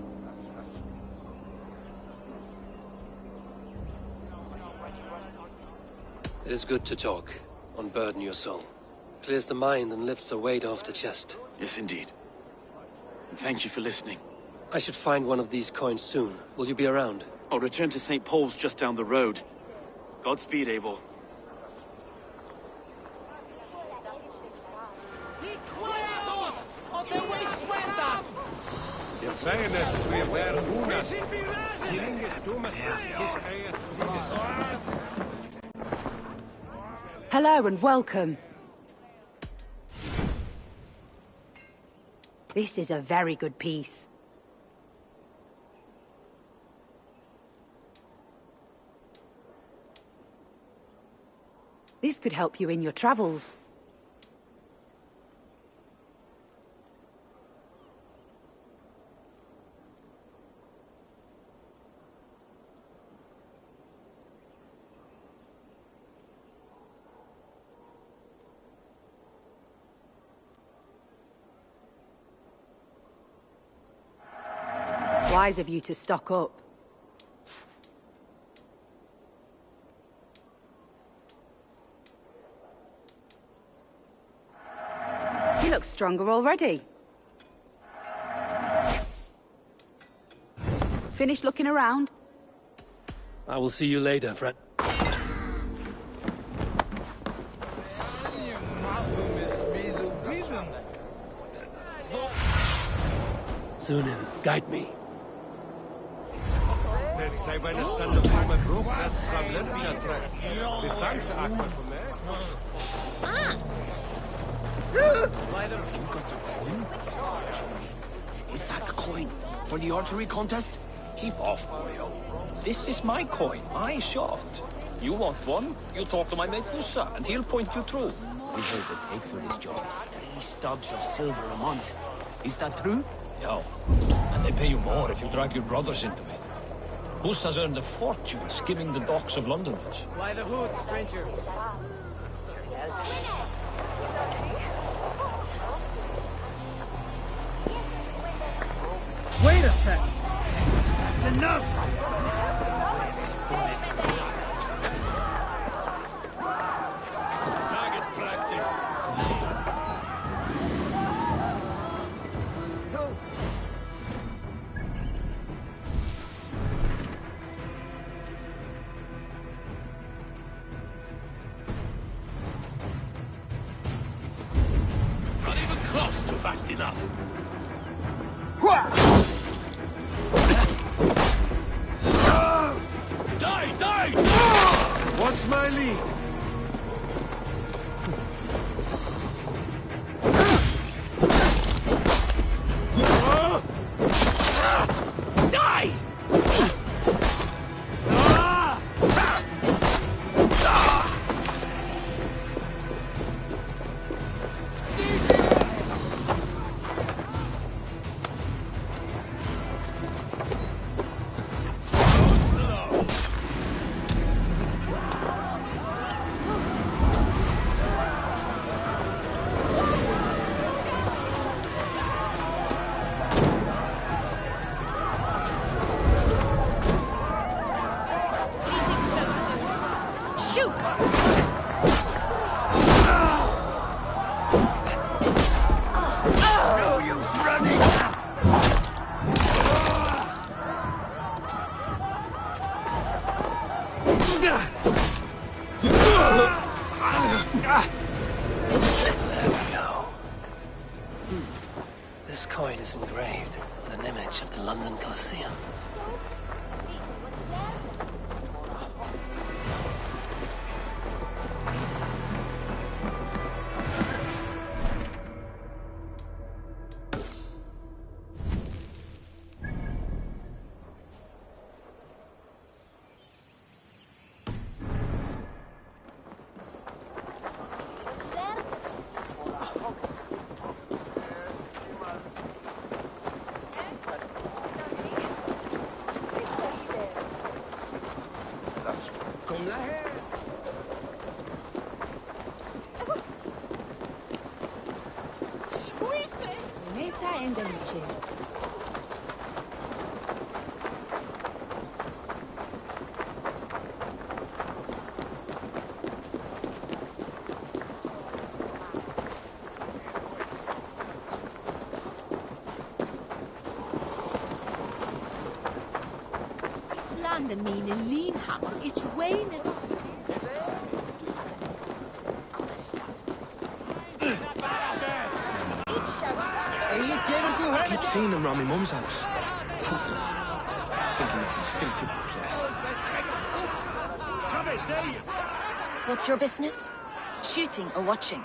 It is good to talk. Unburden your soul. Clears the mind and lifts the weight off the chest. Yes, indeed. And thank you for listening. I should find one of these coins soon. Will you be around? I'll return to St. Paul's just down the road. Godspeed, Eivor. Hello and welcome. This is a very good piece. This could help you in your travels. Wise of you to stock up. You look stronger already. Finished looking around? I will see you later, friend. Sunan, guide me. You got the coin? Show me. Is that the coin for the archery contest? Keep off, boyo. This is my coin. I shot. You want one? You talk to my mate Musa, and he'll point you through. We heard the take for this job is 3 stubs of silver a month. Is that true? Yeah. And they pay you more if you drag your brothers into it. Musa's earned a fortune skimming the docks of London Bridge. Why the hood, stranger? Wait a sec! That's enough! Target practice. Not even close to fast enough. Die! Die! What's my lead? Die! This coin is engraved with an image of the London Colosseum. The mean and lean hammer, it's Wayne. I keep seeing them around my mum's house. Pumping lads. Thinking they can still cook the place. What's your business? shooting or watching.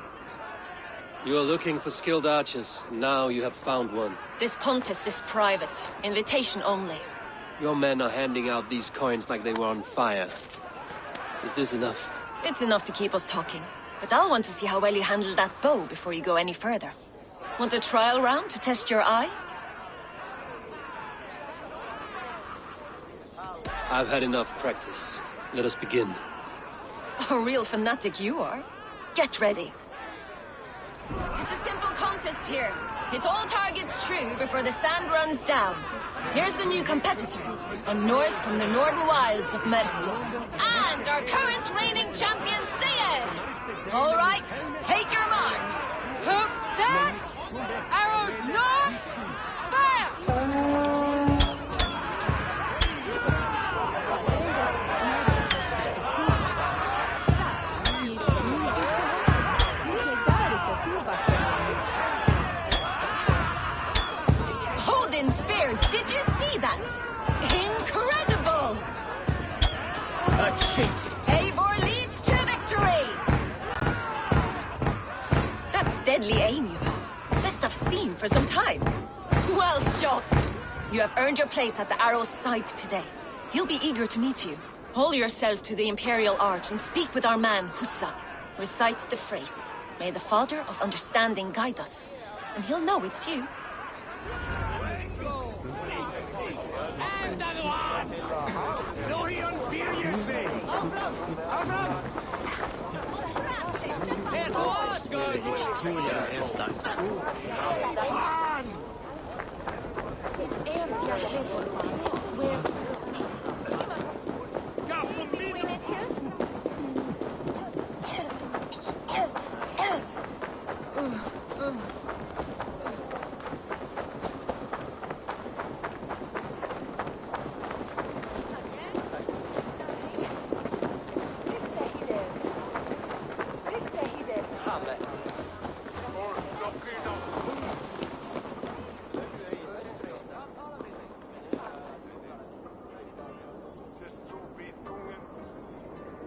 You are looking for skilled archers. Now you have found one. This contest is private. Invitation only. Your men are handing out these coins like they were on fire. Is this enough? It's enough to keep us talking. But I'll want to see how well you handle that bow before you go any further. Want a trial round to test your eye? I've had enough practice. Let us begin. A real fanatic you are. Get ready. It's a simple contest here. Hit all targets true before the sand runs down. Here's the new competitor, a Norse from the northern wilds of Mercia. And our current reigning champion, Sion! All right, take your mark. Hook set! Arrows north! Fire! Did you see that? Incredible! A cheat! Eivor leads to victory! That's deadly aim you have. Best I've seen for some time. Well shot! You have earned your place at the arrow's side today. He'll be eager to meet you. Hold yourself to the Imperial Arch and speak with our man, Hussa. Recite the phrase. May the Father of Understanding guide us. And he'll know it's you.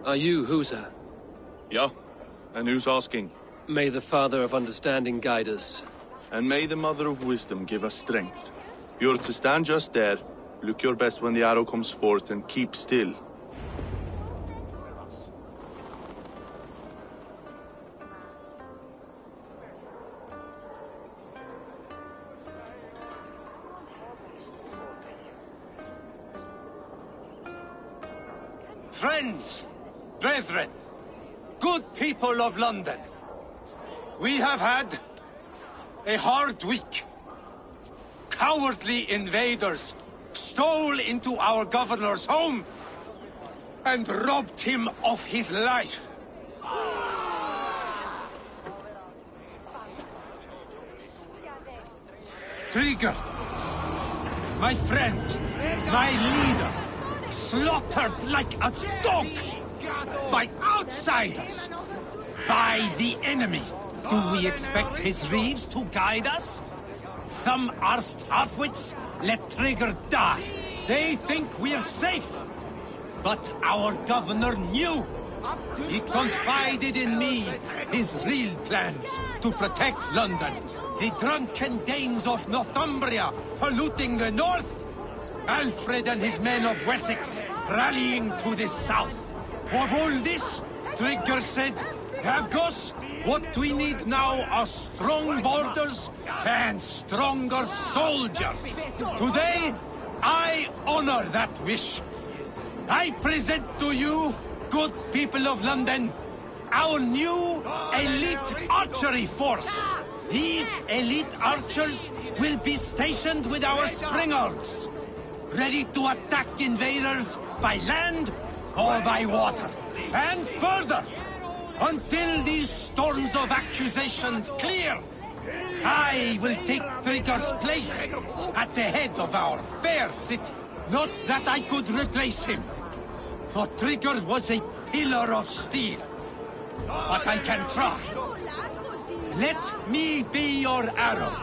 Are you Husa? Yeah, and who's asking? May the Father of Understanding guide us. And may the Mother of Wisdom give us strength. You're to stand just there, look your best when the arrow comes forth, and keep still. Friends, brethren, good people of London, we have had a hard week. Cowardly invaders stole into our governor's home and robbed him of his life. Trigger, my friend, my leader, slaughtered like a dog by outsiders, by the enemy. Do we expect his reeves to guide us? Some arsed halfwits let Trigger die. They think we're safe. But our governor knew. He confided in me his real plans to protect London. The drunken Danes of Northumbria polluting the north. Alfred and his men of Wessex rallying to the south. Of all this, Trigger said, Havgos, what we need now are strong borders and stronger soldiers. Today, I honor that wish. I present to you, good people of London, our new elite archery force. These elite archers will be stationed with our springards, ready to attack invaders by land or by water. And further, until these storms of accusations clear, I will take Trigger's place at the head of our fair city. Not that I could replace him, for Trigger was a pillar of steel. But I can try. Let me be your arrow.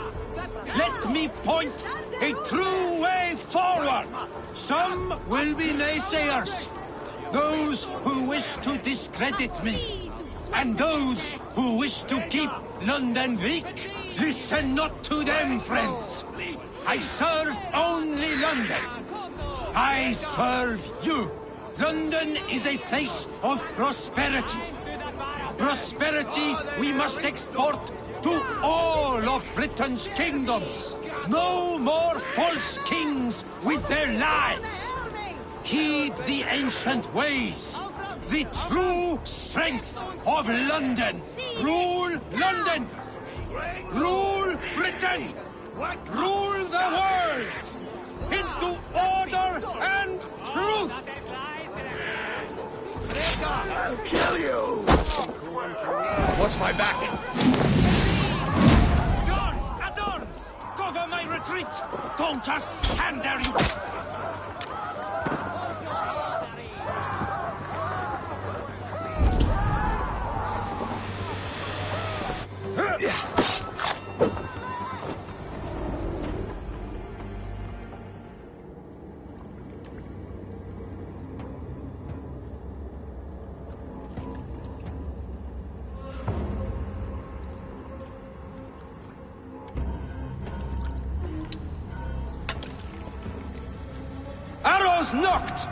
Let me point a true way forward. Some will be naysayers, those who wish to discredit me. And those who wish to keep London weak, listen not to them, friends. I serve only London. I serve you. London is a place of prosperity. Prosperity we must export to all of Britain's kingdoms. No more false kings with their lies. Heed the ancient ways. The true strength of London. Rule London. Rule Britain. Rule the world. Into order and truth. I'll kill you! Watch my back. Guards! At arms! Cover my retreat! Don't just stand there, you... Arrows knocked!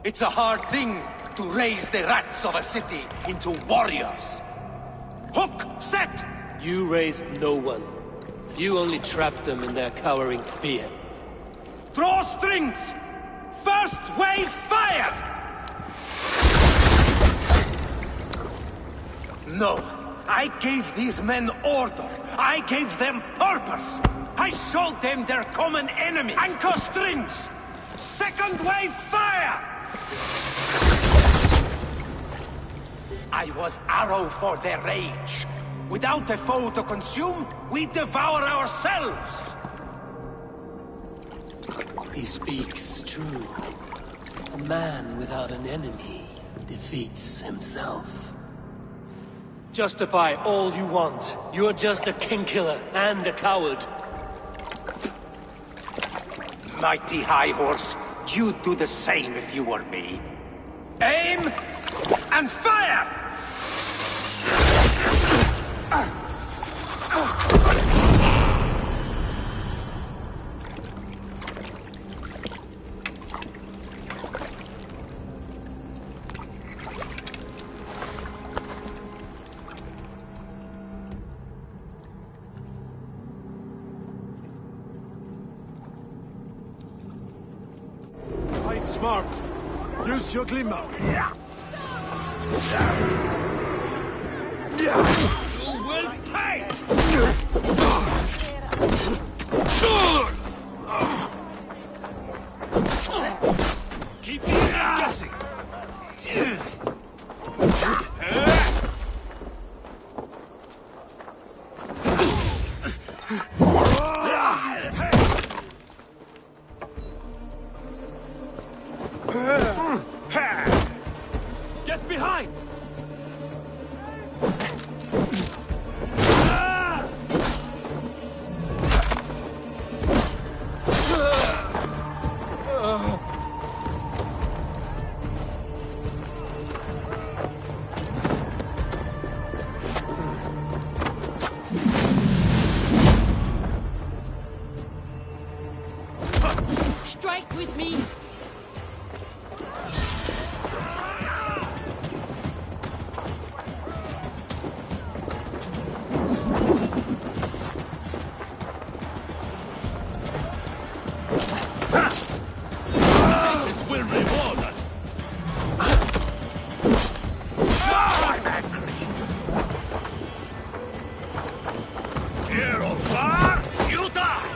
It's a hard thing to raise the rats of a city into warriors. Hook set! You raised no one. You only trapped them in their cowering fear. Draw strings! First wave fire! No, I gave these men order. I gave them purpose. I showed them their common enemy. Anchor strings! Second wave fire! I was arrow for their rage. Without a foe to consume, we devour ourselves. He speaks true. A man without an enemy defeats himself. Justify all you want. You're just a king-killer and a coward. Mighty High Horse, you'd do the same if you were me. Aim and fire! Fight smart. Use your glimmer. You will pay! Keep me guessing. Get behind! Strike with me! Patience will reward us. I'm angry. Here or far, you die.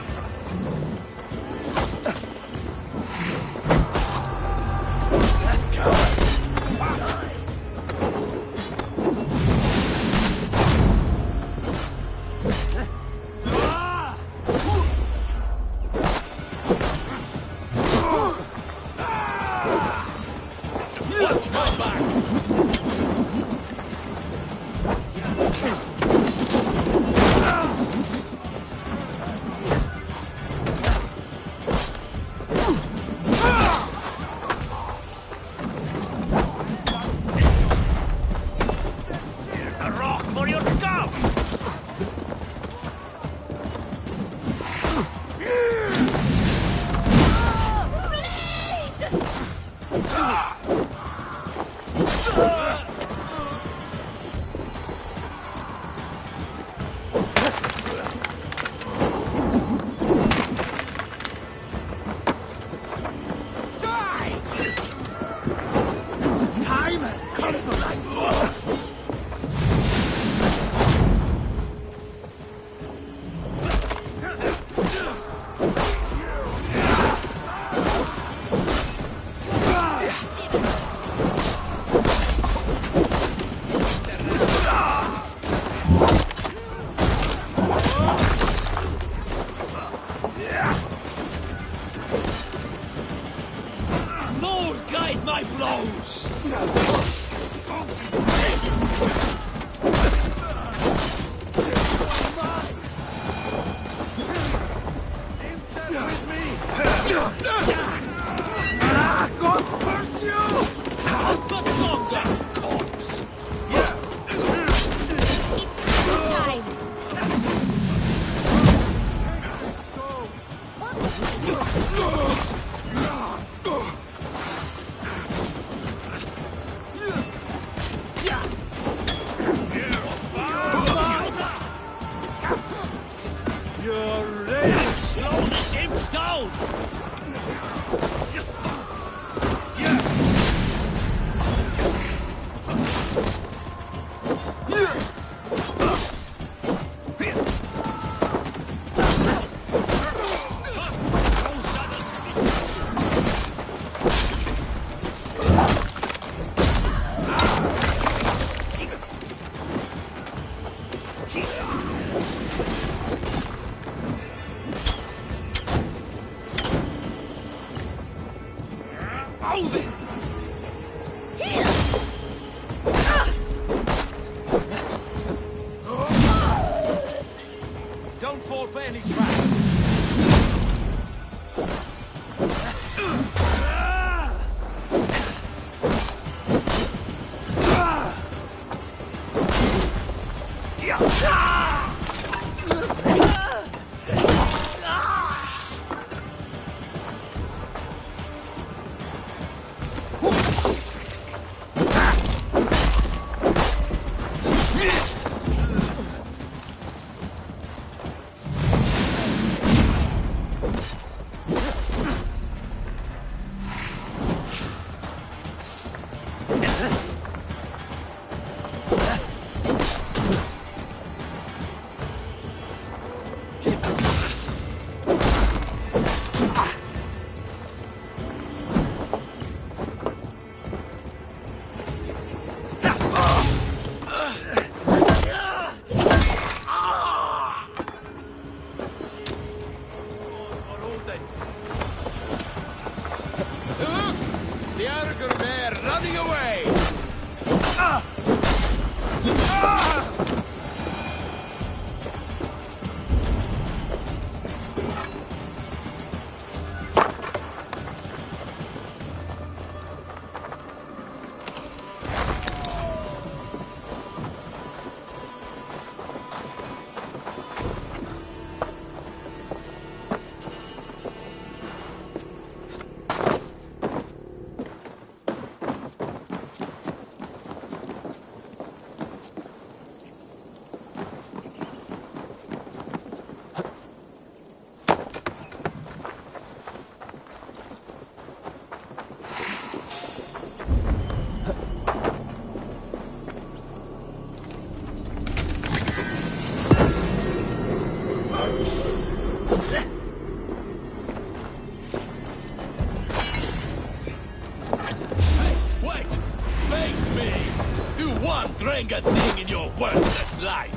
Ain't a thing in your worthless life.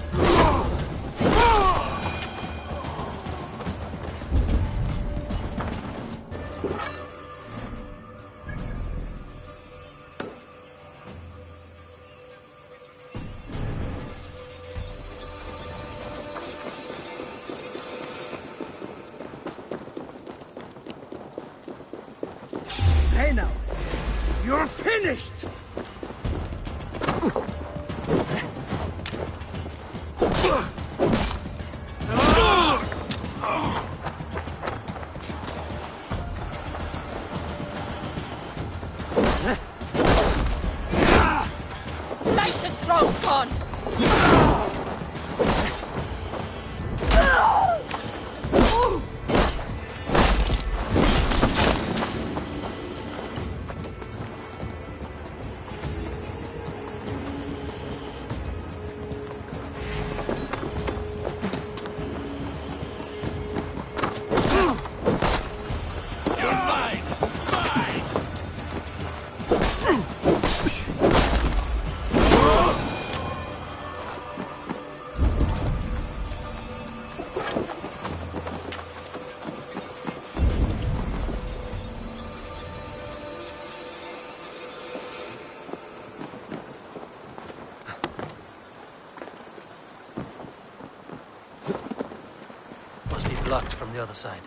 Hey now, you're finished! blocked from the other side.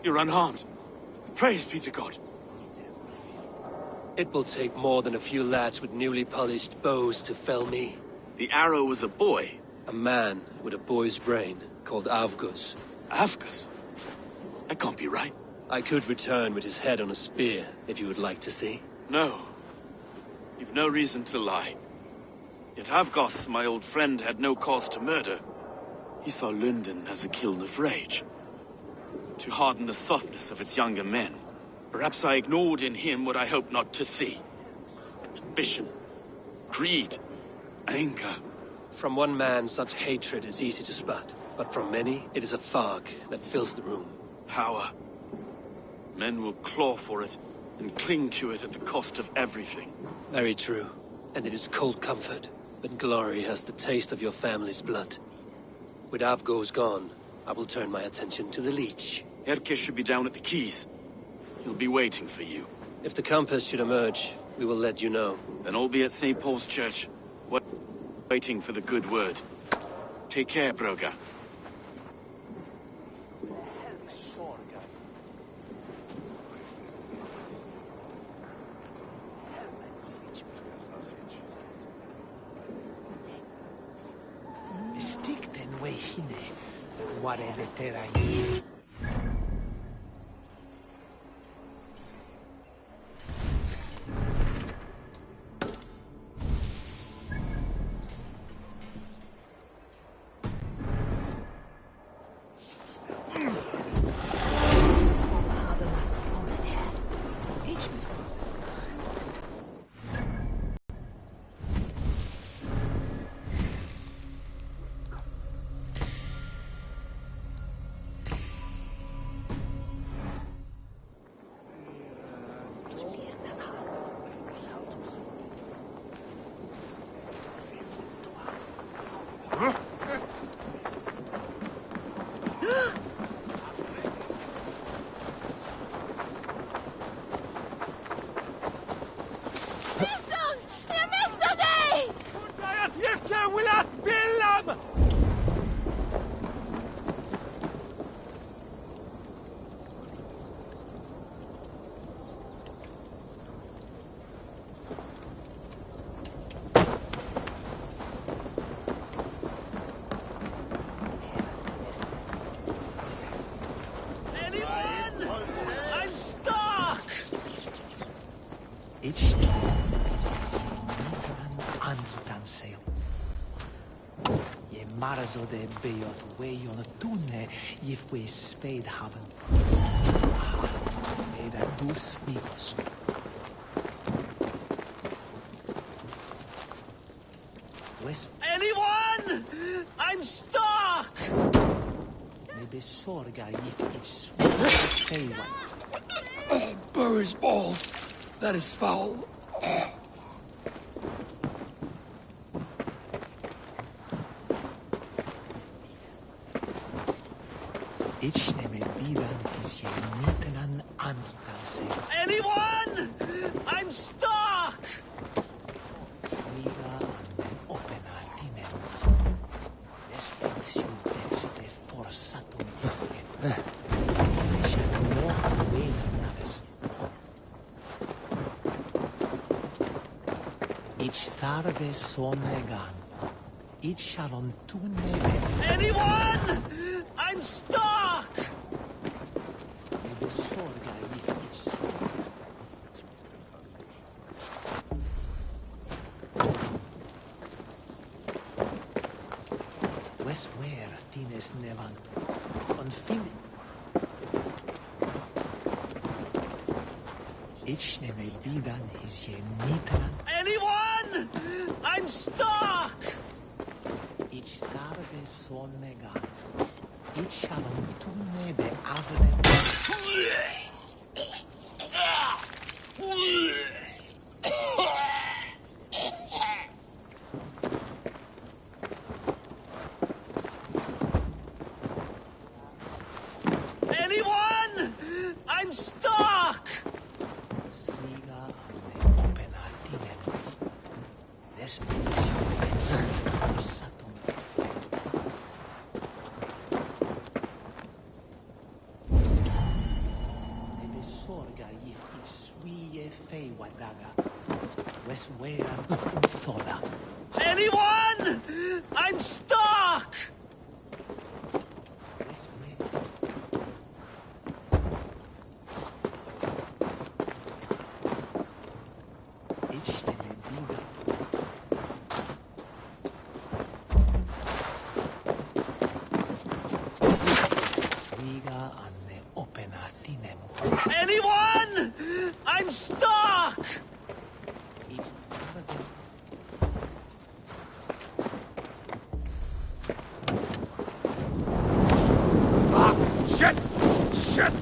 You're unharmed. Praise be to God. It will take more than a few lads with newly polished bows to fell me. The arrow was a boy. A man with a boy's brain, called Avgus. Avgus? That can't be right. I could return with his head on a spear, if you would like to see. No. You've no reason to lie. Yet Avgus, my old friend, had no cause to murder. He saw London as a kiln of rage, to harden the softness of its younger men. Perhaps I ignored in him what I hoped not to see. Ambition, greed, anger. From one man, such hatred is easy to spot, but from many, it is a fog that fills the room. Power. Men will claw for it, and cling to it at the cost of everything. Very true. And it is cold comfort, but glory has the taste of your family's blood. With Avgo's gone, I will turn my attention to the Leech. Erke should be down at the quays. He'll be waiting for you. If the compass should emerge, we will let you know. Then I'll be at St. Paul's Church, waiting for the good word. Take care, Broga. Stick den way hine, whatever terrain. Marzo de beot way on a tune if we spade haben. Eda dus vivos. Anyone? I'm stuck! Maybe sorga if it's sweet. Burr his balls. That is foul. Anyone? I'm stuck! Ich tarve sonegan. Ich shalom tune. Anyone? I'm stuck! Westwhere tines nevan. On fin. Ich nehme bidan his ye nitran. Anyone? Anyone? I'm stuck! Anyone? I'm stuck! Anyone? I'm stuck! Shit! Shit!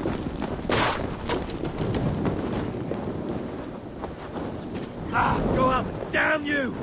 Go up! Damn you!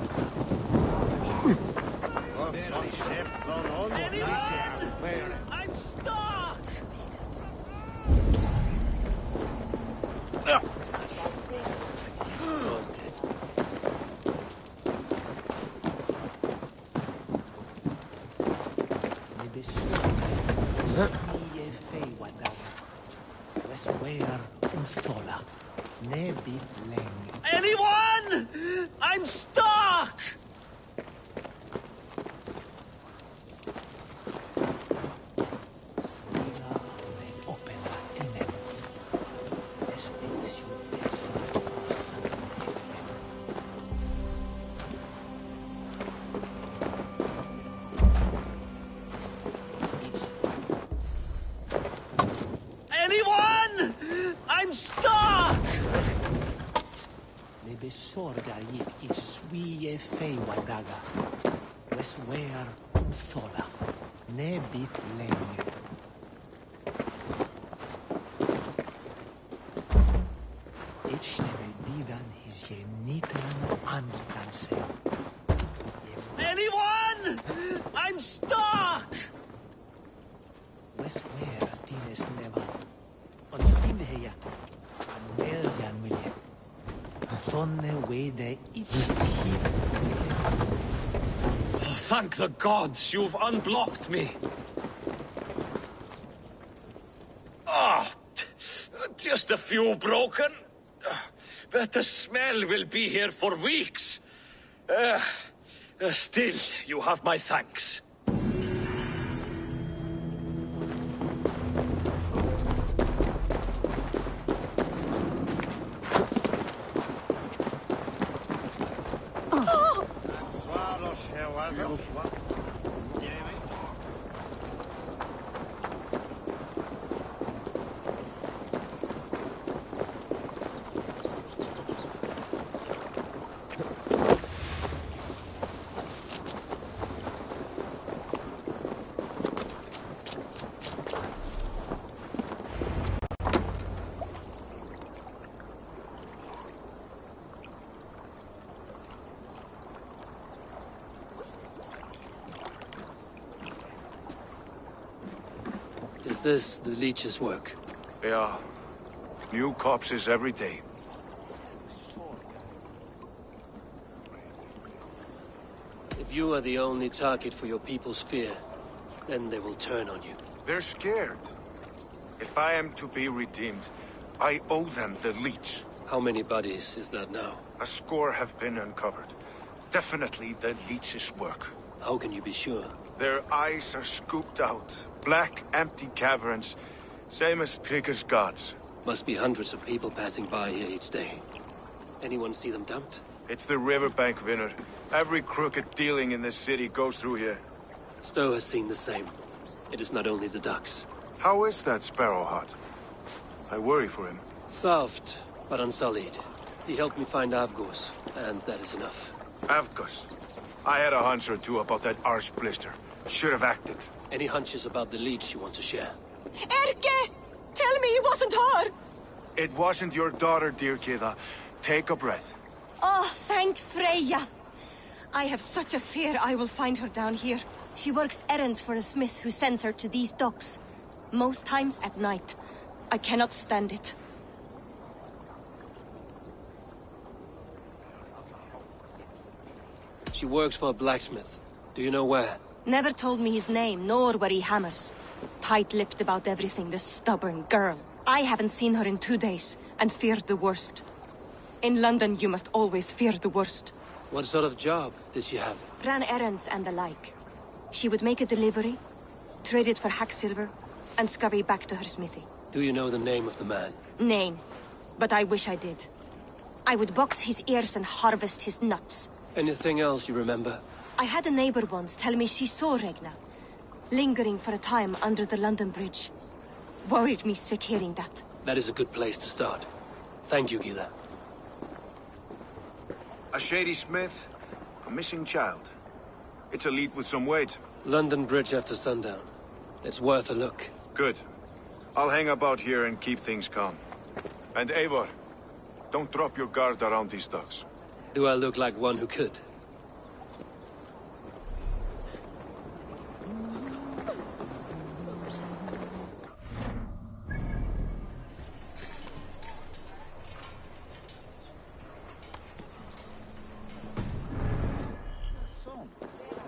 Anyone? I'm stuck! Anyone? I'm stuck! Anyone? I'm stuck! Sorga gick I swie fejwadaga. Weswer sola. Nebit länge. Echneve bidan his genitran anstanse. Anyone? I'm stuck! Weswer tines neva. On finheja. Aneljan wilje. Thank the gods you've unblocked me. Just a few broken. But the smell will be here for weeks. Still, you have my thanks. Is this the leech's work? Yeah. New corpses every day. If you are the only target for your people's fear, then they will turn on you. They're scared. If I am to be redeemed, I owe them the leech. How many bodies is that now? A score have been uncovered. Definitely the leech's work. How can you be sure? Their eyes are scooped out. Black, empty caverns. Same as Trigger's gods. Must be hundreds of people passing by here each day. Anyone see them dumped? It's the riverbank, Vinner. Every crooked dealing in this city goes through here. Stowe has seen the same. It is not only the ducks. How is that Sparrowheart? I worry for him. Soft, but unsullied. He helped me find Avgos, and that is enough. Avgos? I had a hunch or two about that arse blister. Should have acted. Any hunches about the leads you want to share? Erke! Tell me it wasn't her! It wasn't your daughter, dear Kida. Take a breath. Oh, thank Freya. I have such a fear I will find her down here. She works errands for a smith who sends her to these docks. Most times at night. I cannot stand it. She works for a blacksmith. Do you know where? Never told me his name, nor where he hammers. Tight-lipped about everything, this stubborn girl. I haven't seen her in 2 days, and feared the worst. In London, you must always fear the worst. What sort of job did she have? Ran errands and the like. She would make a delivery, trade it for hack silver, and scurry back to her smithy. Do you know the name of the man? Name. But I wish I did. I would box his ears and harvest his nuts. Anything else you remember? I had a neighbor once tell me she saw Regna, lingering for a time under the London Bridge. Worried me sick hearing that. That is a good place to start. Thank you, Gila. A shady smith, a missing child. It's a lead with some weight. London Bridge after sundown. It's worth a look. Good. I'll hang about here and keep things calm. And Eivor, don't drop your guard around these docks. Do I look like one who could?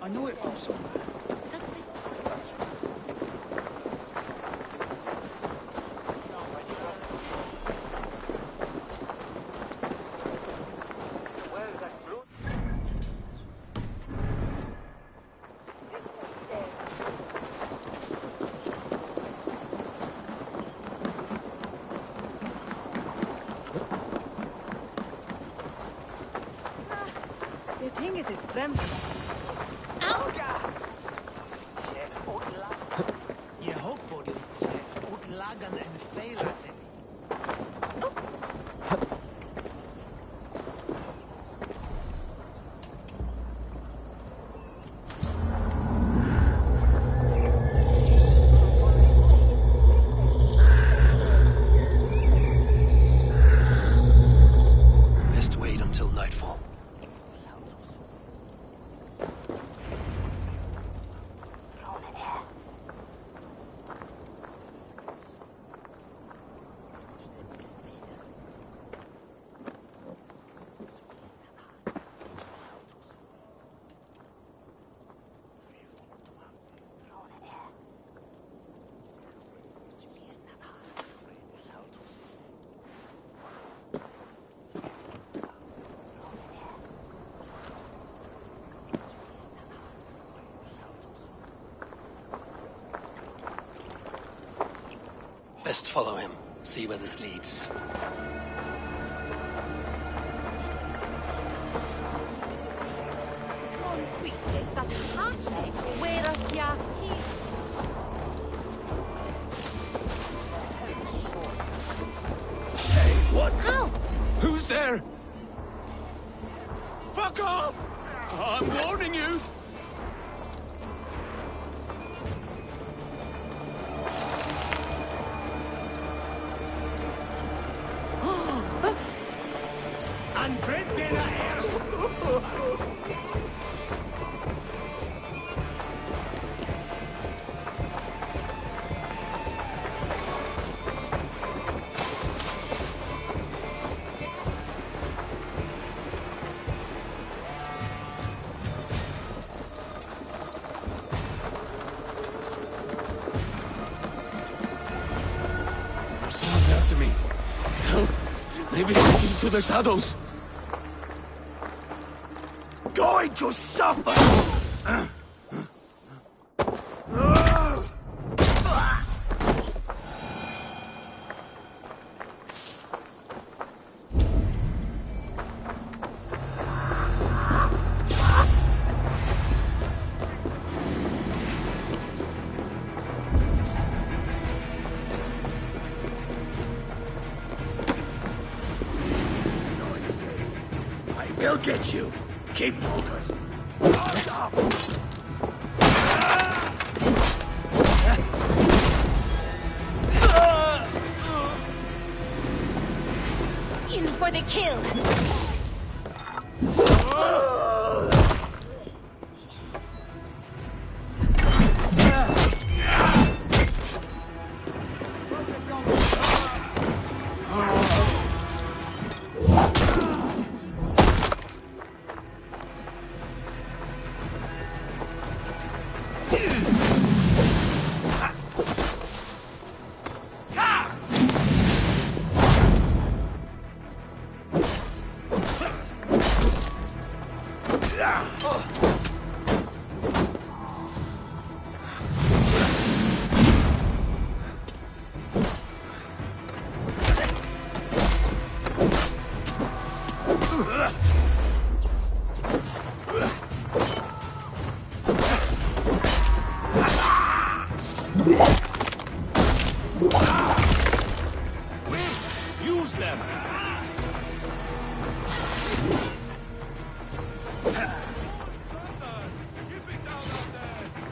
I know it from somewhere. The thing is, it's friendly. Je hoop på det. Utlagan en fejlaten. Best wait until nightfall. Best follow him. See where this leads. Hey, what? Ow! Who's there? Fuck off! I'm warning you! After me. Maybe into the shadows. Going to suffer! We'll get you. Keep moving. the kill! Use them!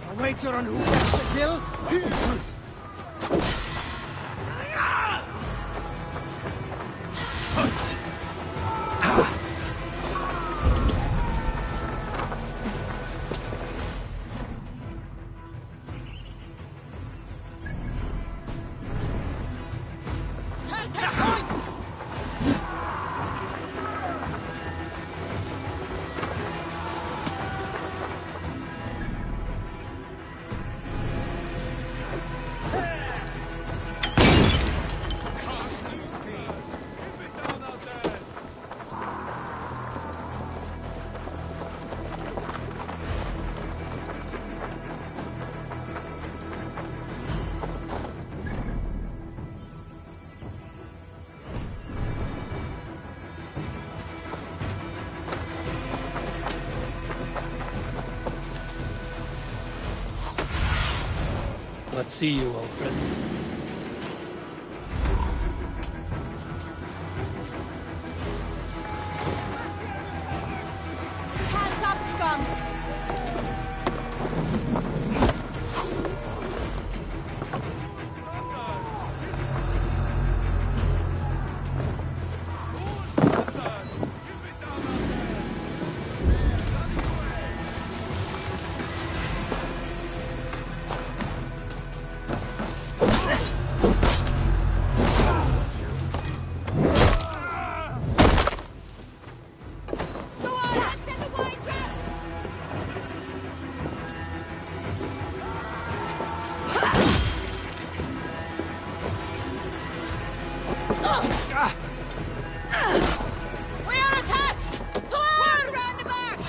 A wager on who gets the kill? Let's see you, old friend. Hands up, scum! We are attacked! Forward! Around the back!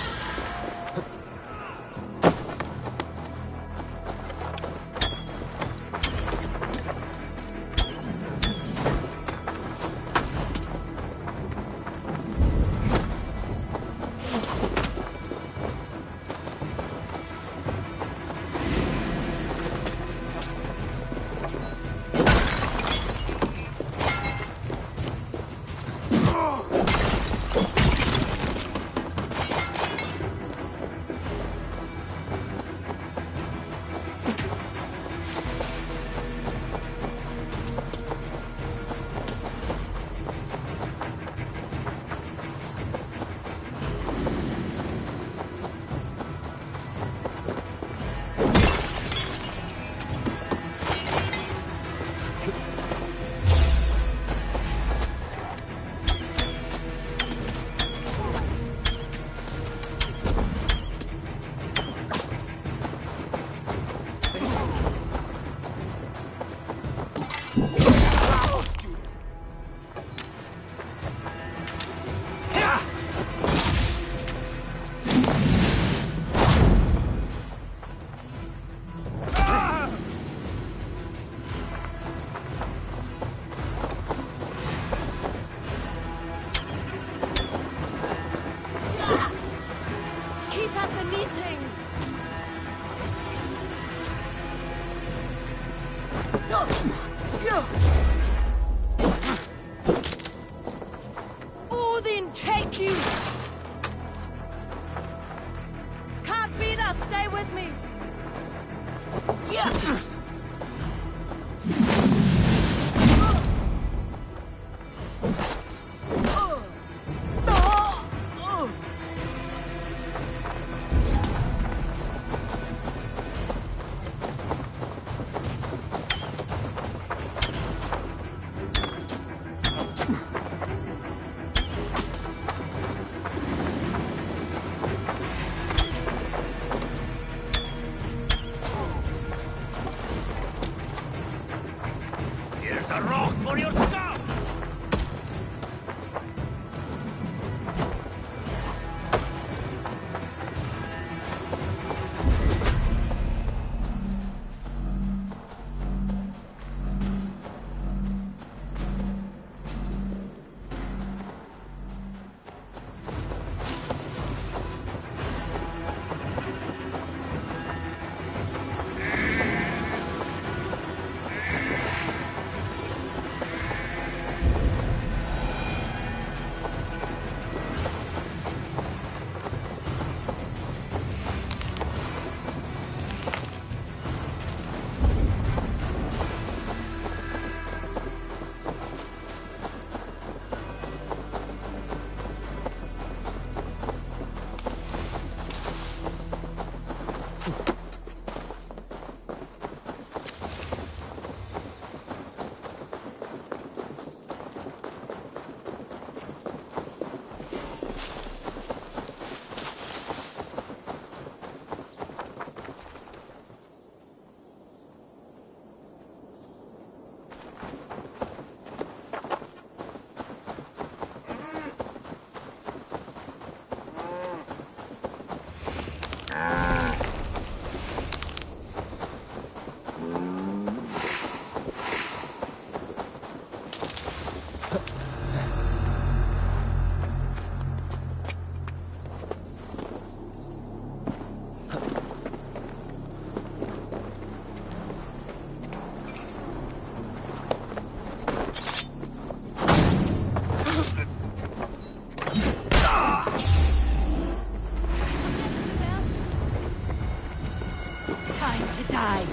Keep at the meeting! Odin, take you! Can't beat us, stay with me! Yeah! Die.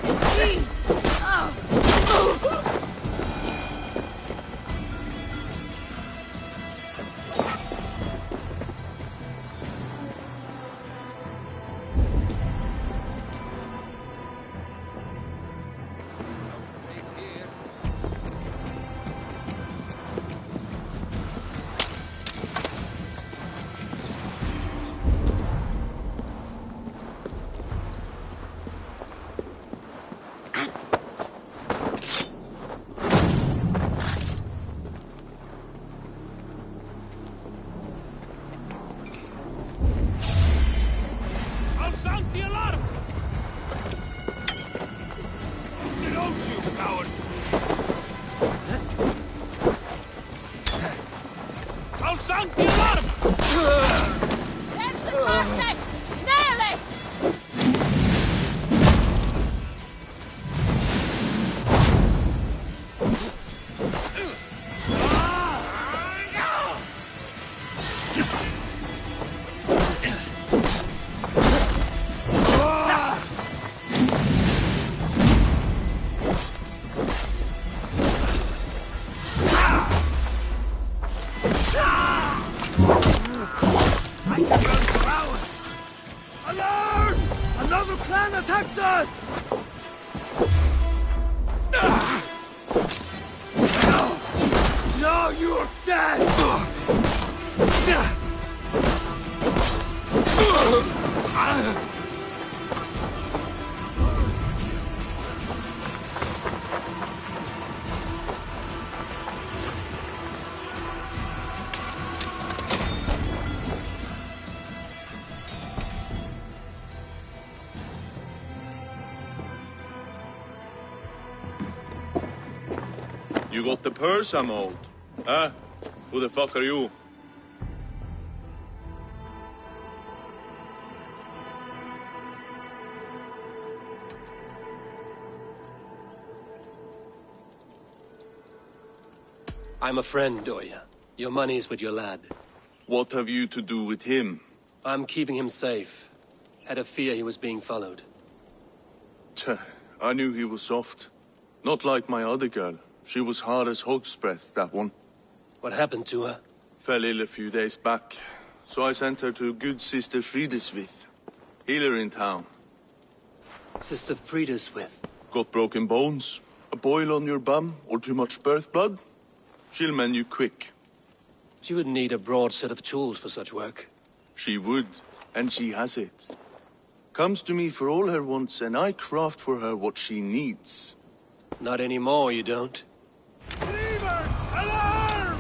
You got the purse, I'm old. Huh? Who the fuck are you? I'm a friend, Doya. Your money's with your lad. What have you to do with him? I'm keeping him safe. Had a fear he was being followed. I knew he was soft. Not like my other girl. She was hard as hog's breath, that one. What happened to her? Fell ill a few days back. So I sent her to good Sister Frideswith. Healer in town. Sister Frideswith? Got broken bones, a boil on your bum, or too much birth blood? She'll mend you quick. She would need a broad set of tools for such work. She would, and she has it. Comes to me for all her wants, and I craft for her what she needs. Not anymore, you don't. Alarm!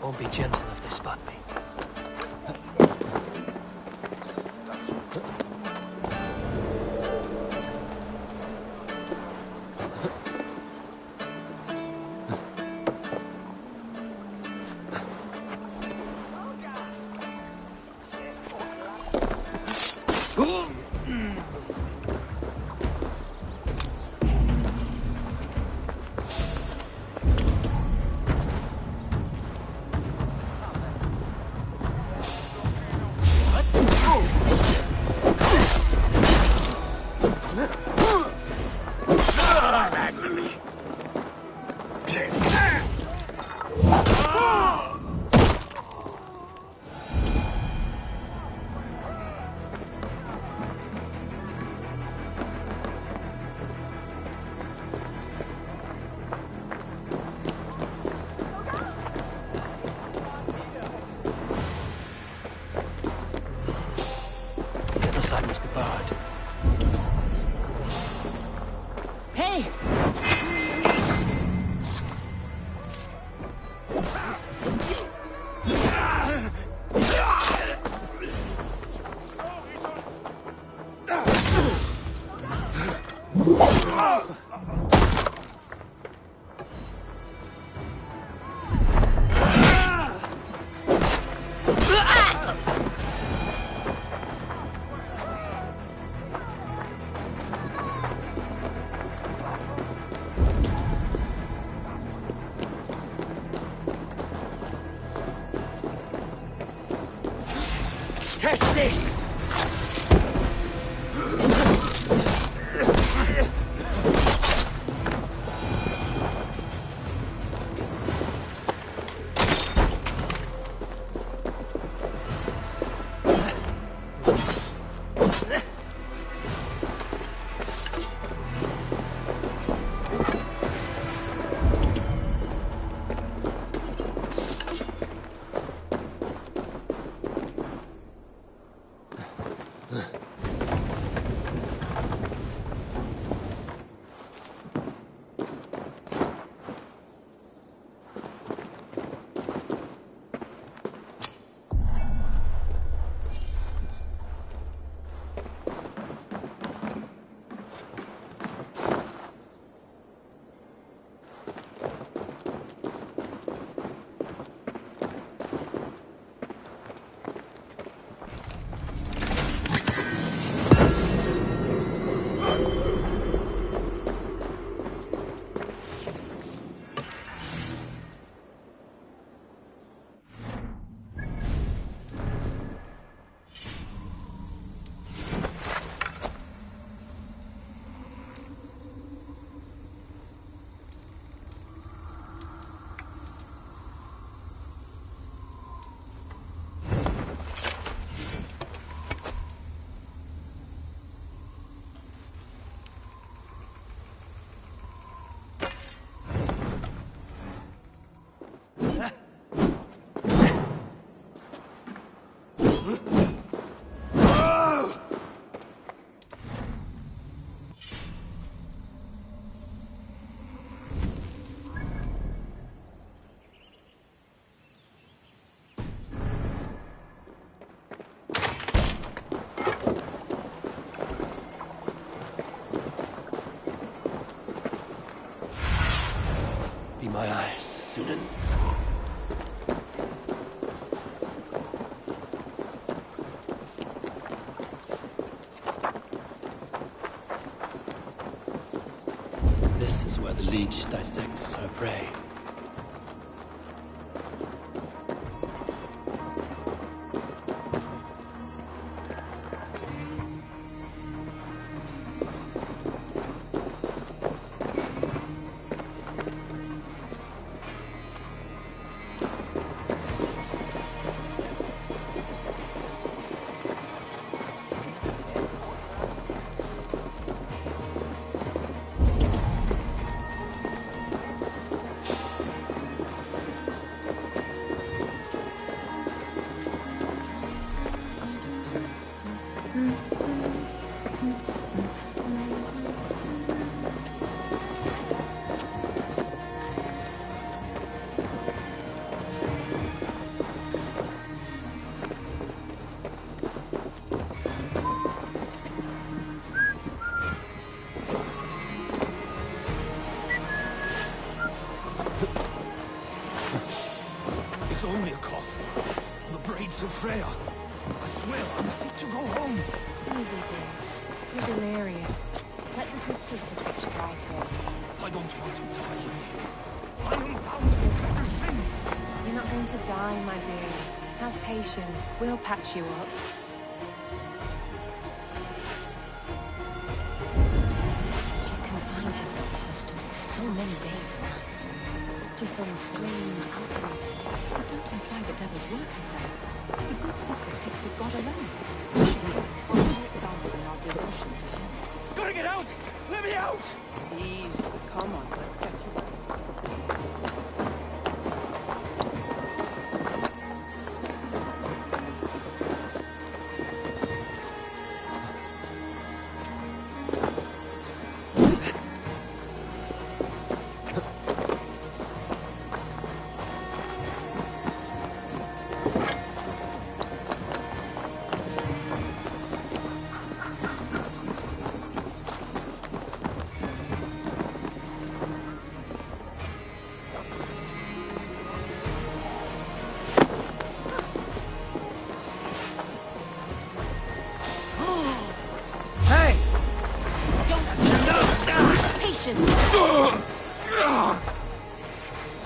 Won't be gentle if they spot me. Test this! Be my eyes, Sunan. This is where the leech dissects her prey. It's only a cough. The braids of Freya. I swear I'm fit to go home. Easy, dear. You're delirious. Let the good sister fetch you right home. I don't want to die in here. I am bound for better things. You're not going to die, my dear. Have patience. We'll patch you up. She's confined herself to her study for so many days and nights. To some strange alchemy. I don't imply the devil's work in her. The good sister speaks to God alone. We should be a proper example in our devotion to him. Gotta get out! Let me out! Please, come on, let's get you.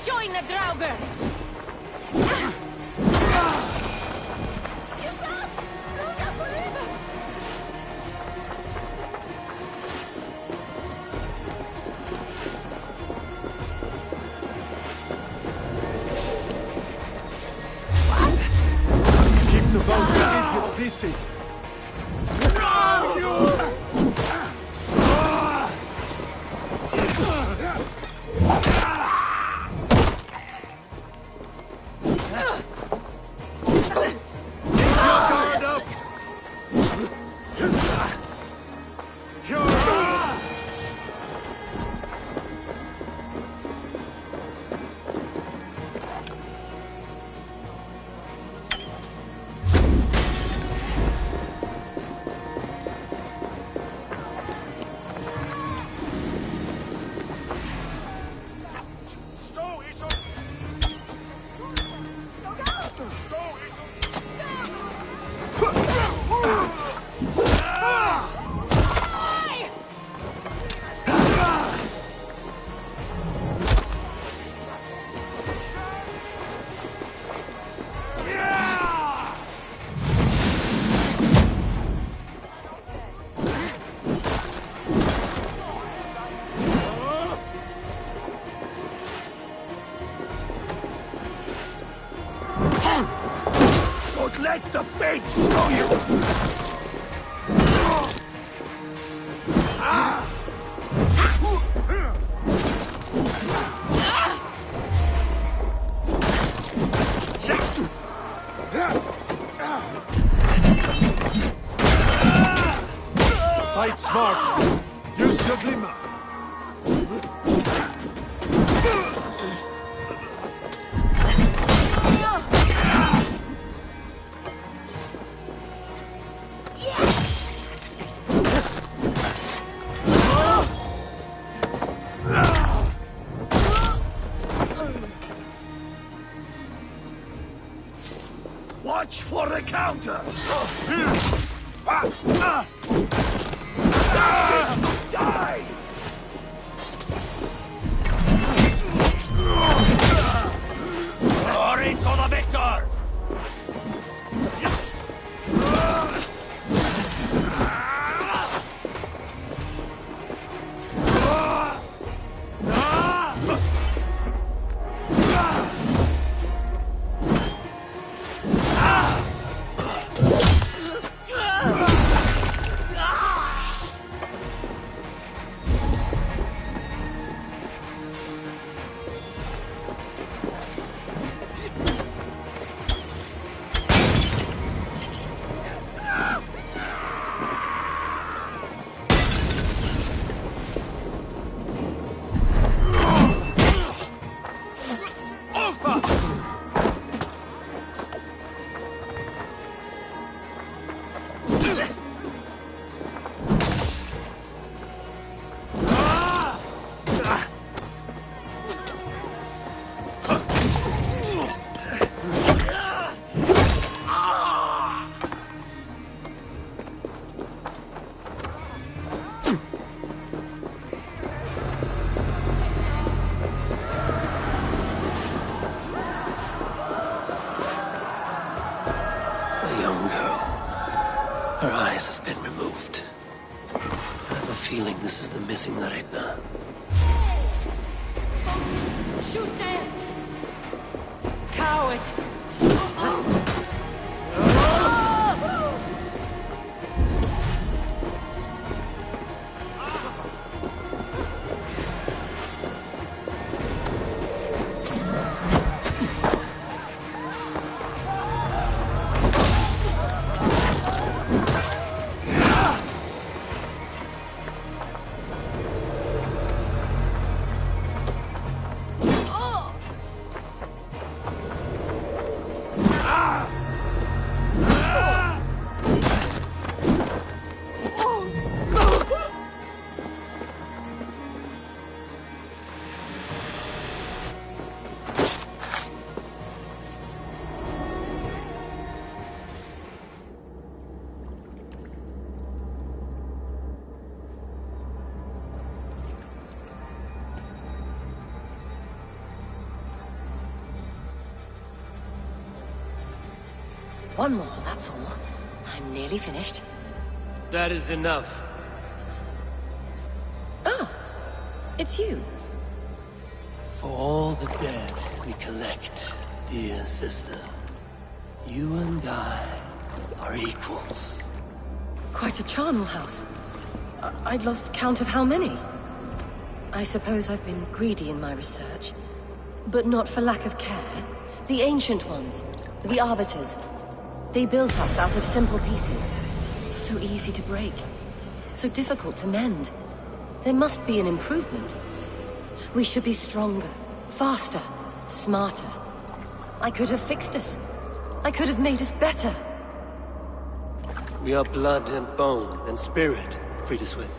Join the Draugr! Keep the boat busy. Let the fates know you! Fight smart! Use your glimmer! Watch for the counter! Die! Glory to the victor! Her eyes have been removed. I have a feeling this is the missing Naredna. Shoot them! Coward! One more, that's all. I'm nearly finished. That is enough. Ah, it's you. For all the dead we collect, dear sister, you and I are equals. Quite a charnel house. I'd lost count of how many. I suppose I've been greedy in my research. But not for lack of care. The ancient ones, the arbiters, they built us out of simple pieces. So easy to break. So difficult to mend. There must be an improvement. We should be stronger, faster, smarter. I could have fixed us. I could have made us better. We are blood and bone and spirit, Friedeswith.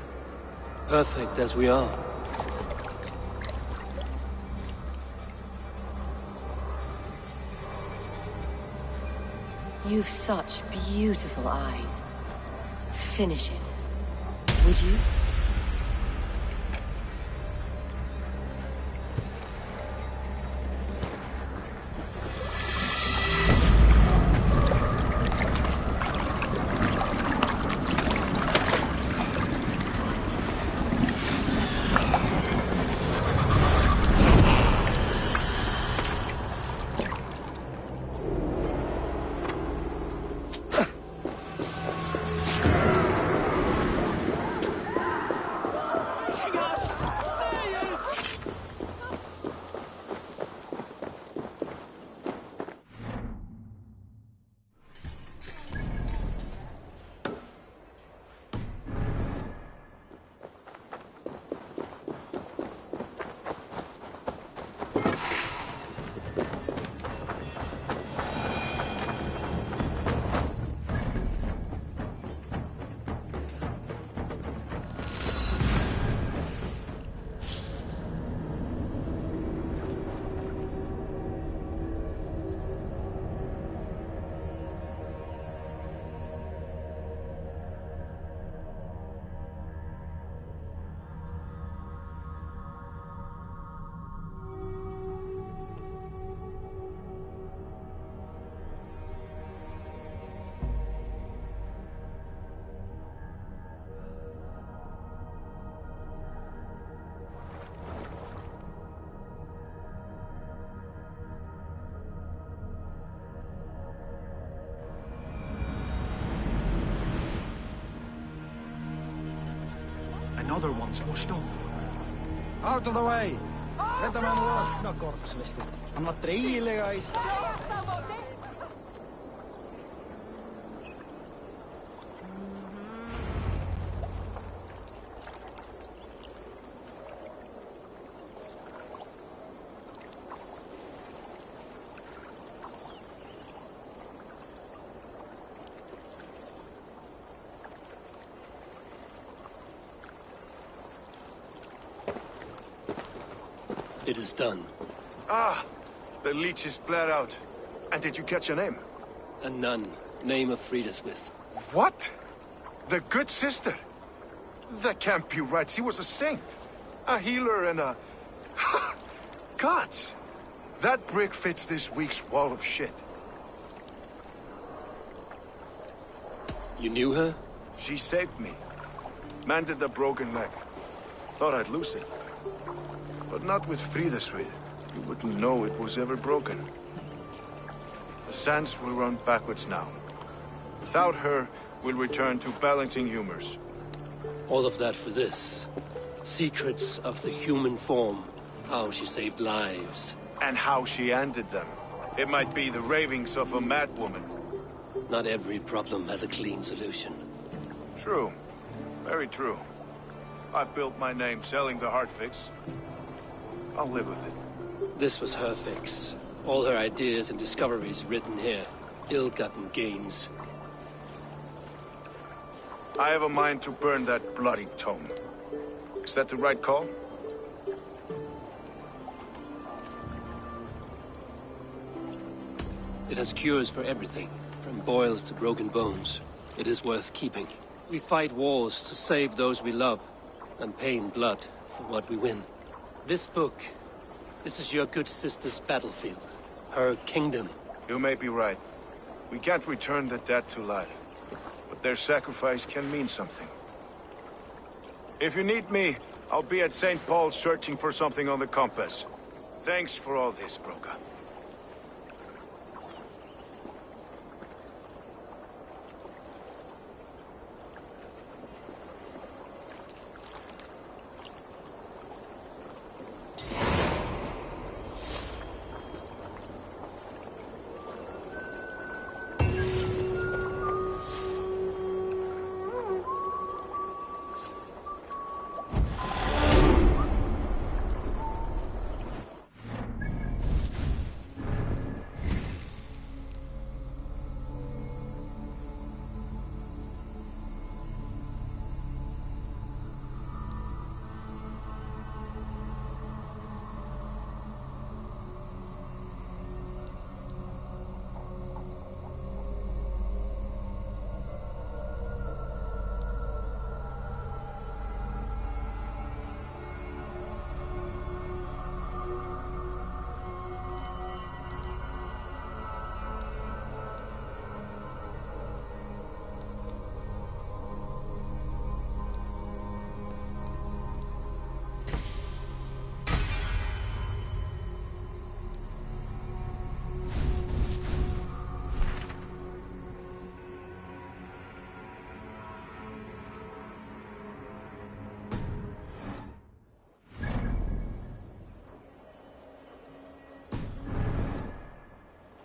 Perfect as we are. You've such beautiful eyes. Finish it. Would you? Another one's washed up. Out of the way! Let them unlock! No, korpslisten. I'm not trailega is. It is done. Ah, the leech is bled out. And did you catch her name? A nun, name of Friedeswith. What? The good sister? That can't be right. She was a saint. A healer and a... Gods! That brick fits this week's wall of shit. You knew her? She saved me. Mended the broken leg. Thought I'd lose it. But not with Fridesrid. You wouldn't know it was ever broken. The sands will run backwards now. Without her, we'll return to balancing humors. All of that for this. Secrets of the human form. How she saved lives. And how she ended them. It might be the ravings of a madwoman. Not every problem has a clean solution. True. Very true. I've built my name selling the heart fix. I'll live with it. This was her fix. All her ideas and discoveries written here. Ill-gotten gains. I have a mind to burn that bloody tome. Is that the right call? It has cures for everything, from boils to broken bones. It is worth keeping. We fight wars to save those we love, and pay in blood for what we win. This book, this is your good sister's battlefield. Her kingdom. You may be right. We can't return the dead to life. But their sacrifice can mean something. If you need me, I'll be at St. Paul's searching for something on the compass. Thanks for all this, Broca.